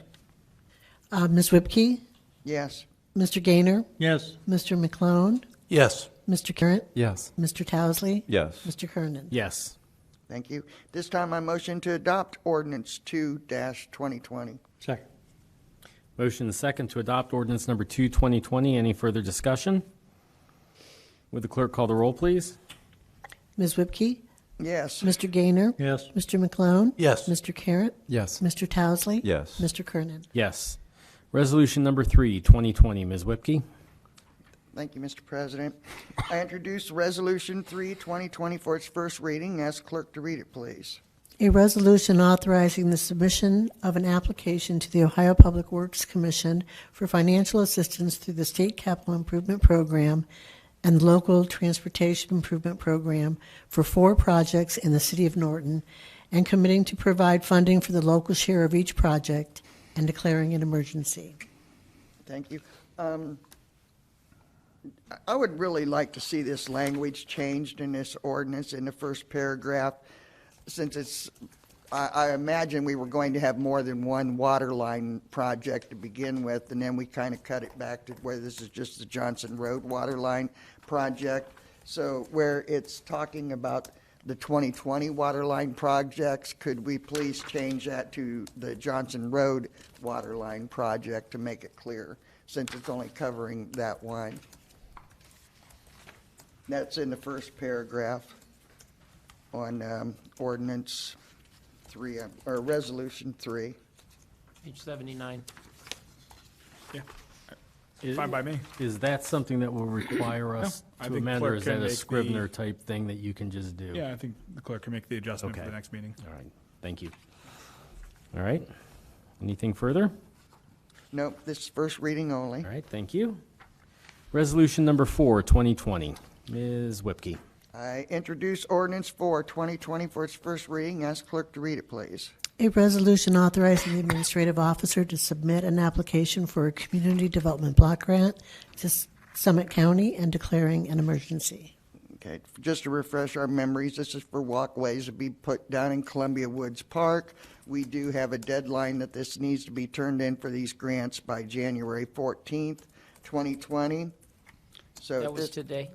Ms. Whipke? Yes. Mr. Gaynor? Yes. Mr. McClone? Yes. Mr. Carrot? Yes. Mr. Towsley? Yes. Mr. Kernan? Yes. Thank you. This time I motion to adopt ordinance 2-2020. Second. Motion and second to adopt ordinance number 2, 2020. Any further discussion? Would the clerk call the roll, please? Ms. Whipke? Yes. Mr. Gaynor? Yes. Mr. McClone? Yes. Mr. Carrot? Yes. Mr. Towsley? Yes. Mr. Kernan? Yes. Resolution number 3, 2020. Ms. Whipke? Thank you, Mr. President. I introduce Resolution 3/2020 for its first reading. Ask clerk to read it, please. A resolution authorizing the submission of an application to the Ohio Public Works Commission for financial assistance through the State Capital Improvement Program and Local Transportation Improvement Program for 4 projects in the city of Norton, and committing to provide funding for the local share of each project and declaring an emergency. Thank you. I would really like to see this language changed in this ordinance in the first paragraph, since I imagine we were going to have more than one water line project to begin with, and then we kind of cut it back to where this is just the Johnson Road water line project. So where it's talking about the 2020 water line projects, could we please change that to the Johnson Road water line project to make it clear, since it's only covering that one? That's in the first paragraph on ordinance 3, or resolution 3. Page 79. Yeah. Fine by me. Is that something that will require us I to think amend, or clerk is can that a make Scrivener the- type thing that you can just do? Yeah, I think the clerk can make the adjustment for Okay. the next meeting. All right, thank you. All right, anything further? Nope, this is first reading only. All right, thank you. Resolution number 4, 2020. Ms. Whipke. I introduce ordinance 4, 2020 for its first reading. Ask clerk to read it, please. A resolution authorizing the administrative officer to submit an application for a community development block grant to Summit County and declaring an emergency. Okay, just to refresh our memories, this is for walkways to be put down in Columbia Woods Park. We do have a deadline that this needs to be turned in for these grants by January 14th, 2020. So That was this, today.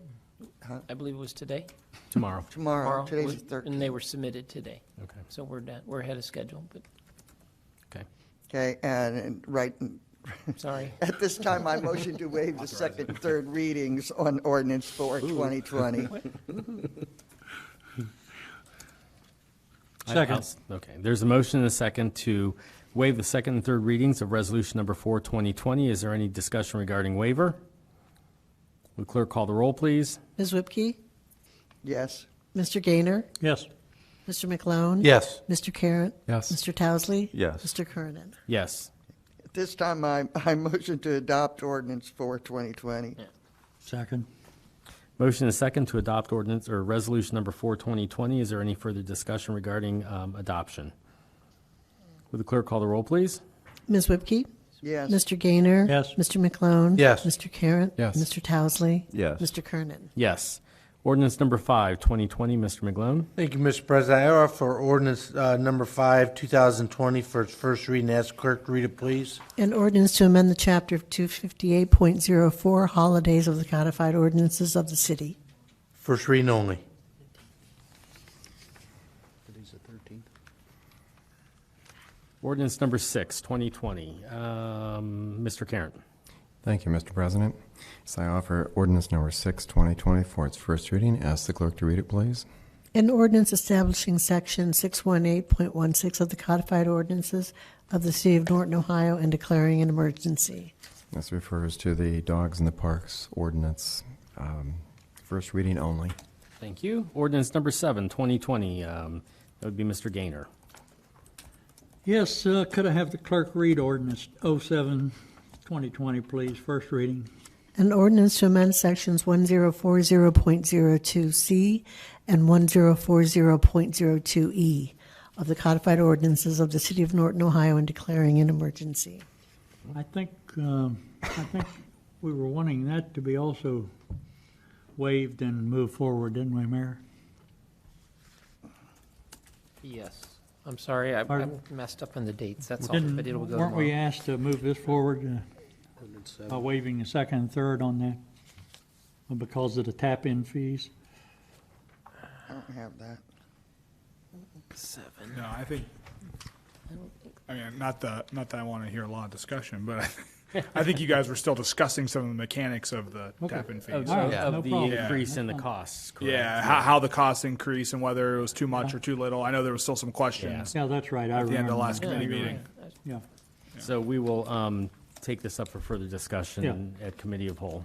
Huh? I believe it was today. Tomorrow. tomorrow, today's was- the 13th. And they were submitted today. Okay. So we're done, we're ahead of schedule, but, Okay. Okay, and right, sorry. at this time, I motion to waive the second and third readings on ordinance 4, 2020. Second. Okay, there's a motion and a second to waive the second and third readings of resolution number 4, 2020. Is there any discussion regarding waiver? Would clerk call the roll, please? Ms. Whipke? Yes. Mr. Gaynor? Yes. Mr. McClone? Yes. Mr. Carratt? Yes. Mr. Towesley? Yes. Mr. Kernan? Yes. At this time, I motion to adopt ordinance 4, 2020. Second. Motion and a second to adopt ordinance or resolution number 4, 2020. Is there any further discussion regarding adoption? Would the clerk call the roll, please? Ms. Whipke? Yes. Mr. Gaynor? Yes. Mr. McClone? Yes. Mr. Carratt? Yes. Mr. Towesley? Yes. Mr. Kernan? Yes. Ordinance number 5, 2020. Mr. McGlone? Thank you, Mr. President. I offer ordinance number 5, 2020 for its first reading. Ask clerk to read it, please. An ordinance to amend the chapter 258.04 holidays of the codified ordinances of the city. First reading only. Ordinance number 6, 2020. Mr. Karen. Thank you, Mr. President. So I offer ordinance number 6, 2020 for its first reading. Ask the clerk to read it, please. An ordinance establishing section 618.16 of the codified ordinances of the city of Norton, Ohio, and declaring an emergency. This refers to the dogs in the parks ordinance. First reading only. Thank you. Ordinance number 7, 2020. That would be Mr. Gaynor. Yes, could I have the clerk read ordinance 07, 2020, please, first reading? An ordinance to amend sections 1040.02C and 1040.02E of the codified ordinances of the city of Norton, Ohio, and declaring an emergency. I think we were wanting that to be also waived and moved forward, didn't we, Mayor? Yes. I'm sorry, I Pardon? messed up on the dates, that's all, Didn't- but it'll go Weren't we tomorrow. asked to move this forward, waiving the second and third on that because of the tap-in fees? I don't have that. 7. No, I think, I mean, not that I want to hear a lot of discussion, but I think you guys were still discussing some of the mechanics of the tap-in fees. All right, Of no the problem. increase in the costs, correct? Yeah, how the costs increase and whether it was too much or too little. I know there was still some questions Yeah, that's right, I at the end remember. of last that. committee you're meeting. right. Yeah. So we will take this up for further discussion at committee of whole.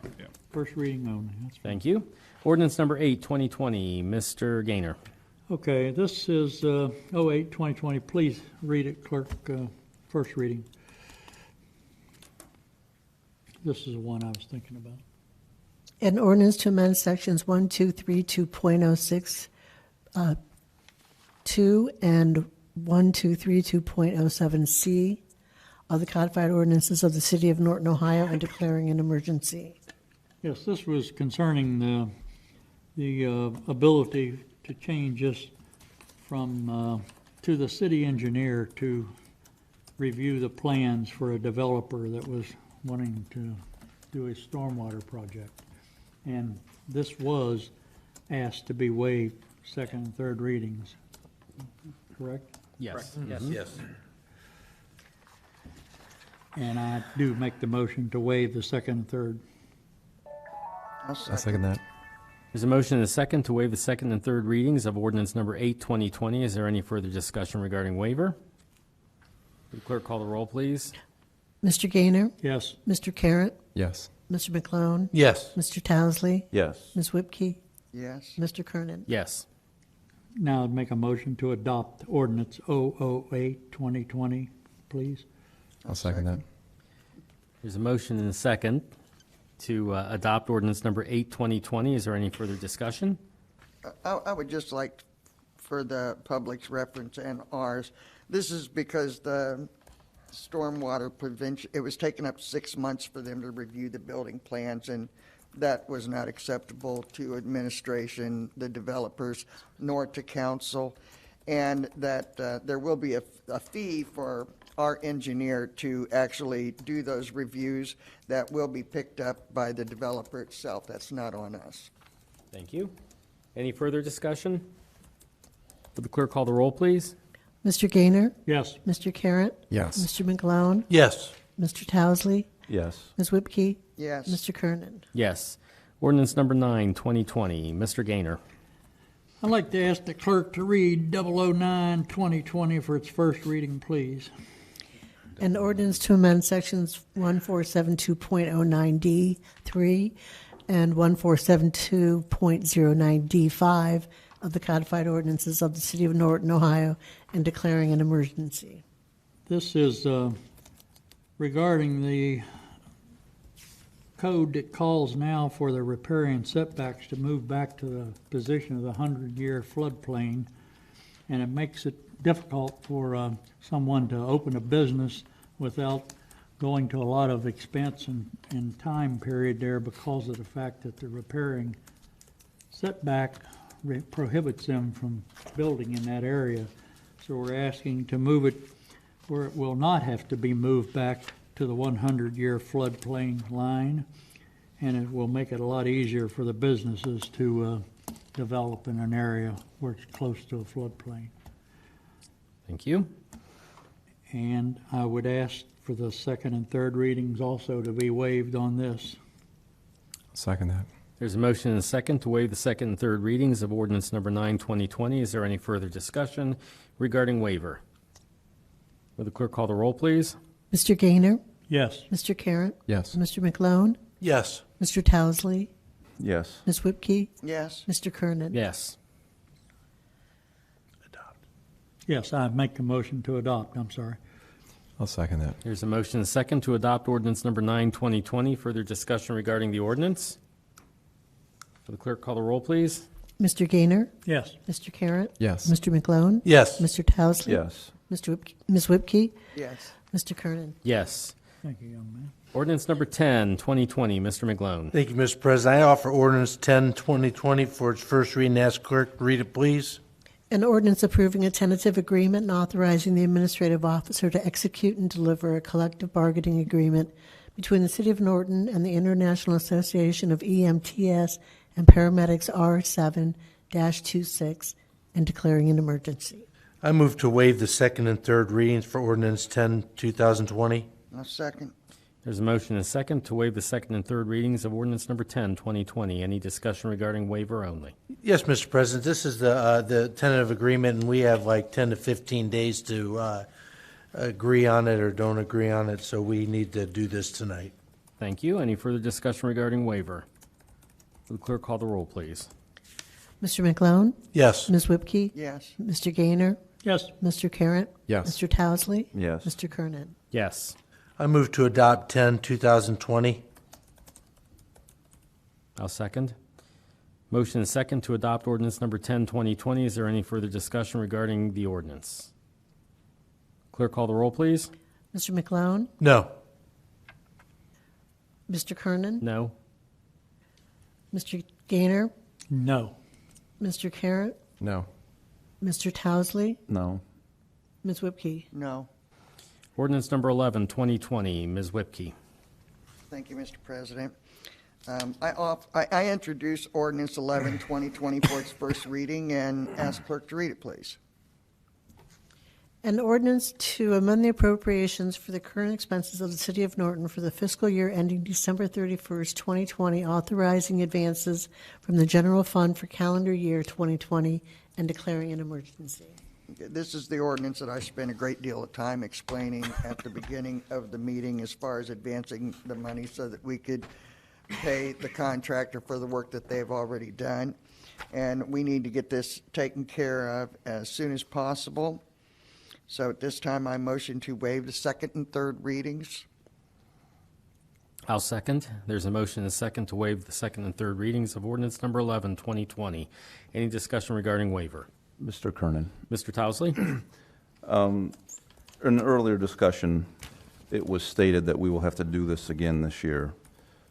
First reading only. That's fine. Thank you. Ordinance number 8, 2020. Mr. Gaynor. Okay, this is 08, 2020. Please read it, clerk, first reading. This is the one I was thinking about. An ordinance to amend sections 1232.06, 2 and 1232.07C of the codified ordinances of the city of Norton, Ohio, and declaring an emergency. Yes, this was concerning the ability to change this from, to the city engineer to review the plans for a developer that was wanting to do a stormwater project. And this was asked to be waived second and third readings, correct? Yes. Yes. Yes. And I do make the motion to waive the second and third. I'll I second that. There's a motion and a second to waive the second and third readings of ordinance number 8, 2020. Is there any further discussion regarding waiver? Would the clerk call the roll, please? Mr. Gaynor? Yes. Mr. Carratt? Yes. Mr. McClone? Yes. Mr. Towesley? Yes. Ms. Whipke? Yes. Mr. Kernan? Yes. Now I'd make a motion to adopt ordinance 008, 2020, please. I'll second that. There's a motion and a second to adopt ordinance number 8, 2020. Is there any further discussion? I would just like, for the public's reference and ours, this is because the stormwater prevention, it was taking up 6 months for them to review the building plans, and that was not acceptable to administration, the developers, nor to council, and that there will be a fee for our engineer to actually do those reviews that will be picked up by the developer itself. That's not on us. Thank you. Any further discussion? Would the clerk call the roll, please? Mr. Gaynor? Yes. Mr. Carratt? Yes. Mr. McClone? Yes. Mr. Towesley? Yes. Ms. Whipke? Yes. Mr. Kernan? Yes. Ordinance number 9, 2020. Mr. Gaynor. I'd like to ask the clerk to read 009, 2020 for its first reading, please. An ordinance to amend sections 1472.09D3 and 1472.09D5 of the codified ordinances of the City of Norton, Ohio, and declaring an emergency. This is regarding the code that calls now for the riparian setbacks to move back to the position of the 100-year floodplain, and it makes it difficult for someone to open a business without going to a lot of expense and time period there because of the fact that the riparian setback prohibits them from building in that area. So we're asking to move it where it will not have to be moved back to the 100-year floodplain line, and it will make it a lot easier for the businesses to develop in an area where it's close to a floodplain. Thank you. And I would ask for the second and third readings also to be waived on this. Second that. There's a motion and a second to waive the second and third readings of ordinance number 9, 2020. Is there any further discussion regarding waiver? Will the clerk call the roll, please? Mr. Gaynor? Yes. Mr. Carratt? Yes. Mr. McClone? Yes. Mr. Towesley? Yes. Ms. Whipke? Yes. Mr. Kernan? Yes. Yes, I make a motion to adopt, I'm sorry. I'll second that. There's a motion and a second to adopt ordinance number 9, 2020. Further discussion regarding the ordinance? Will the clerk call the roll, please? Mr. Gaynor? Yes. Mr. Carratt? Yes. Mr. McClone? Yes. Mr. Towesley? Yes. Ms. Whipke? Yes. Mr. Kernan? Yes. Thank you, young man. Ordinance number 10, 2020. Mr. McGlone. Thank you, Mr. President. I offer ordinance 10, 2020 for its first reading. Ask clerk to read it, please. An ordinance approving a tentative agreement and authorizing the administrative officer to execute and deliver a collective bargaining agreement between the City of Norton and the International Association of EMTS and Paramedics R7-26 and declaring an emergency. I move to waive the second and third readings for ordinance 10, 2020. I'll second. There's a motion and a second to waive the second and third readings of ordinance number 10, 2020. Any discussion regarding waiver only? Yes, Mr. President, this is the tentative agreement, and we have like 10 to 15 days to agree on it or don't agree on it, so we need to do this tonight. Thank you. Any further discussion regarding waiver? Will the clerk call the roll, please? Mr. McClone? Yes. Ms. Whipke? Yes. Mr. Gaynor? Yes. Mr. Carratt? Yes. Mr. Towesley? Yes. Mr. Kernan? Yes. I move to adopt 10, 2020. I'll second. Motion and second to adopt ordinance number 10, 2020. Is there any further discussion regarding the ordinance? Clerk, call the roll, please. Mr. McClone? No. Mr. Kernan? No. Mr. Gaynor? No. Mr. Carratt? No. Mr. Towesley? No. Ms. Whipke? No. Ordinance number 11, 2020. Ms. Whipke. Thank you, Mr. President. I introduce ordinance 11, 2020 for its first reading and ask clerk to read it, please. An ordinance to amend the appropriations for the current expenses of the City of Norton for the fiscal year ending December 31st, 2020, authorizing advances from the general fund for calendar year 2020 and declaring an emergency. This is the ordinance that I spent a great deal of time explaining at the beginning of the meeting as far as advancing the money so that we could pay the contractor for the work that they've already done. And we need to get this taken care of as soon as possible. So at this time, I motion to waive the second and third readings. I'll second. There's a motion and a second to waive the second and third readings of ordinance number 11, 2020. Any discussion regarding waiver? Mr. Kernan. Mr. Towesley? In an earlier discussion, it was stated that we will have to do this again this year.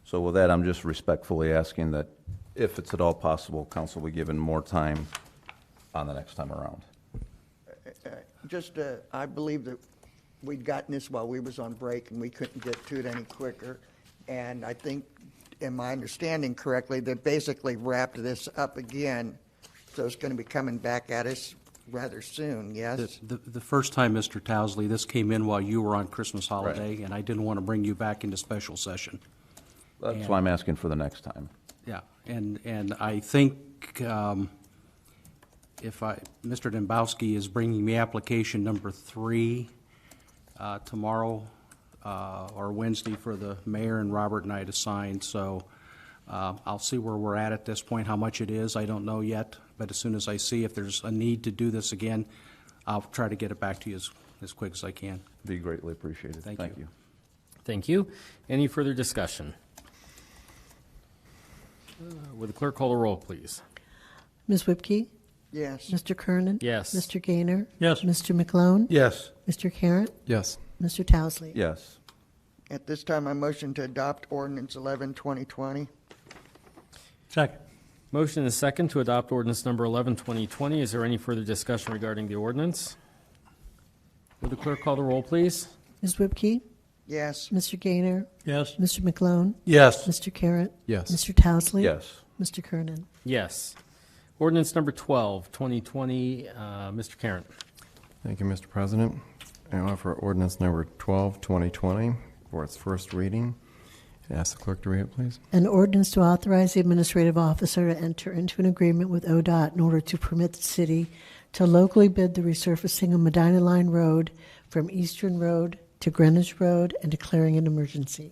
So with that, I'm just respectfully asking that if it's at all possible, council be given more time on the next time around. I believe that we'd gotten this while we was on break and we couldn't get to it any quicker. And I think, in my understanding correctly, they basically wrapped this up again. So it's going to be coming back at us rather soon, yes? The first time, Mr. Towesley, this came in while you were on Christmas holiday, Right. and I didn't want to bring you back into special session. That's why I'm asking for the next time. Yeah, and I think Mr. Dembowski is bringing me application number 3 tomorrow or Wednesday for the mayor and Robert and I to sign, so I'll see where we're at this point. How much it is, I don't know yet, but as soon as I see if there's a need to do this again, I'll try to get it back to you as quick as I can. Be greatly appreciated. Thank you. Thank you. Any further discussion? Would the clerk call the roll, please? Ms. Whipke? Yes. Mr. Kernan? Yes. Mr. Gaynor? Yes. Mr. McClone? Yes. Mr. Carratt? Yes. Mr. Towesley? Yes. At this time, I motion to adopt ordinance 11, 2020. Second. Motion is second to adopt ordinance number 11, 2020. Is there any further discussion regarding the ordinance? Would the clerk call the roll, please? Ms. Whipke? Yes. Mr. Gaynor? Yes. Mr. McClone? Yes. Mr. Carratt? Yes. Mr. Towesley? Yes. Mr. Kernan? Yes. Ordinance number 12, 2020. Mr. Carratt. Thank you, Mr. President. I offer ordinance number 12, 2020 for its first reading. Ask the clerk to read it, please. An ordinance to authorize the administrative officer to enter into an agreement with ODOT in order to permit the city to locally bid the resurfacing of Medina Line Road from Eastern Road to Greenwich Road and declaring an emergency.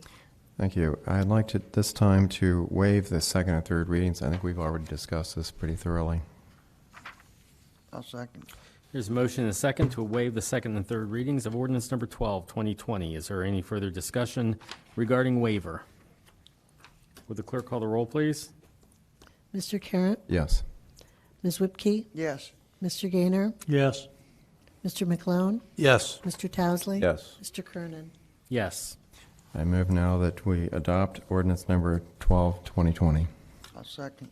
Thank you. I'd like to, this time, to waive the second and third readings. I think we've already discussed this pretty thoroughly. I'll second. There's a motion and a second to waive the second and third readings of ordinance number 12, 2020. Is there any further discussion regarding waiver? Would the clerk call the roll, please? Mr. Carratt? Yes. Ms. Whipke? Yes. Mr. Gaynor? Yes. Mr. McClone? Yes. Mr. Towesley? Yes. Mr. Kernan? Yes. I move now that we adopt ordinance number 12, 2020. I'll second.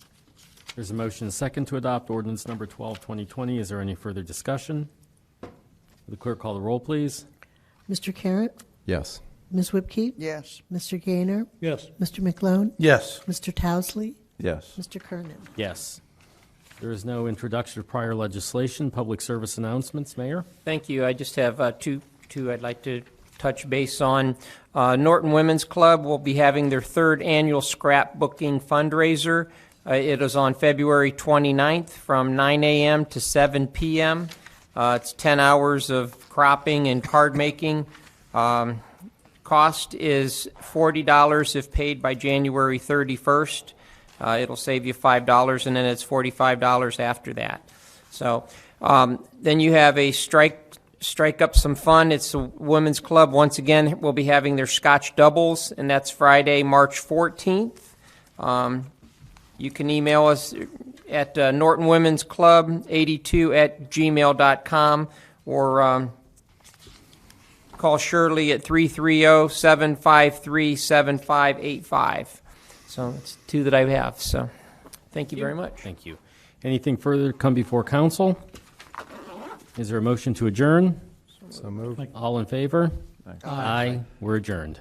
There's a motion and a second to adopt ordinance number 12, 2020. Is there any further discussion? Would the clerk call the roll, please? Mr. Carratt? Yes. Ms. Whipke? Yes. Mr. Gaynor? Yes. Mr. McClone? Yes. Mr. Towesley? Yes. Mr. Kernan? Yes. There is no introduction of prior legislation. Public service announcements, Mayor? Thank you. I just have two I'd like to touch base on. Norton Women's Club will be having their third annual scrapbooking fundraiser. It is on February 29th from 9 a.m. to 7 p.m. It's 10 hours of cropping and card making. Cost is $40 if paid by January 31st. It'll save you $5, and then it's $45 after that. So then you have a Strike Up Some Fun. It's a women's club. Once again, we'll be having their Scotch doubles, and that's Friday, March 14th. You can email us at nortonwomensclub82@gmail.com or call Shirley at 330-753-7585. So it's two that I have. So thank you very much. Thank you. Anything further to come before council? Is there a motion to adjourn? So moved. All in favor? Aye. We're adjourned.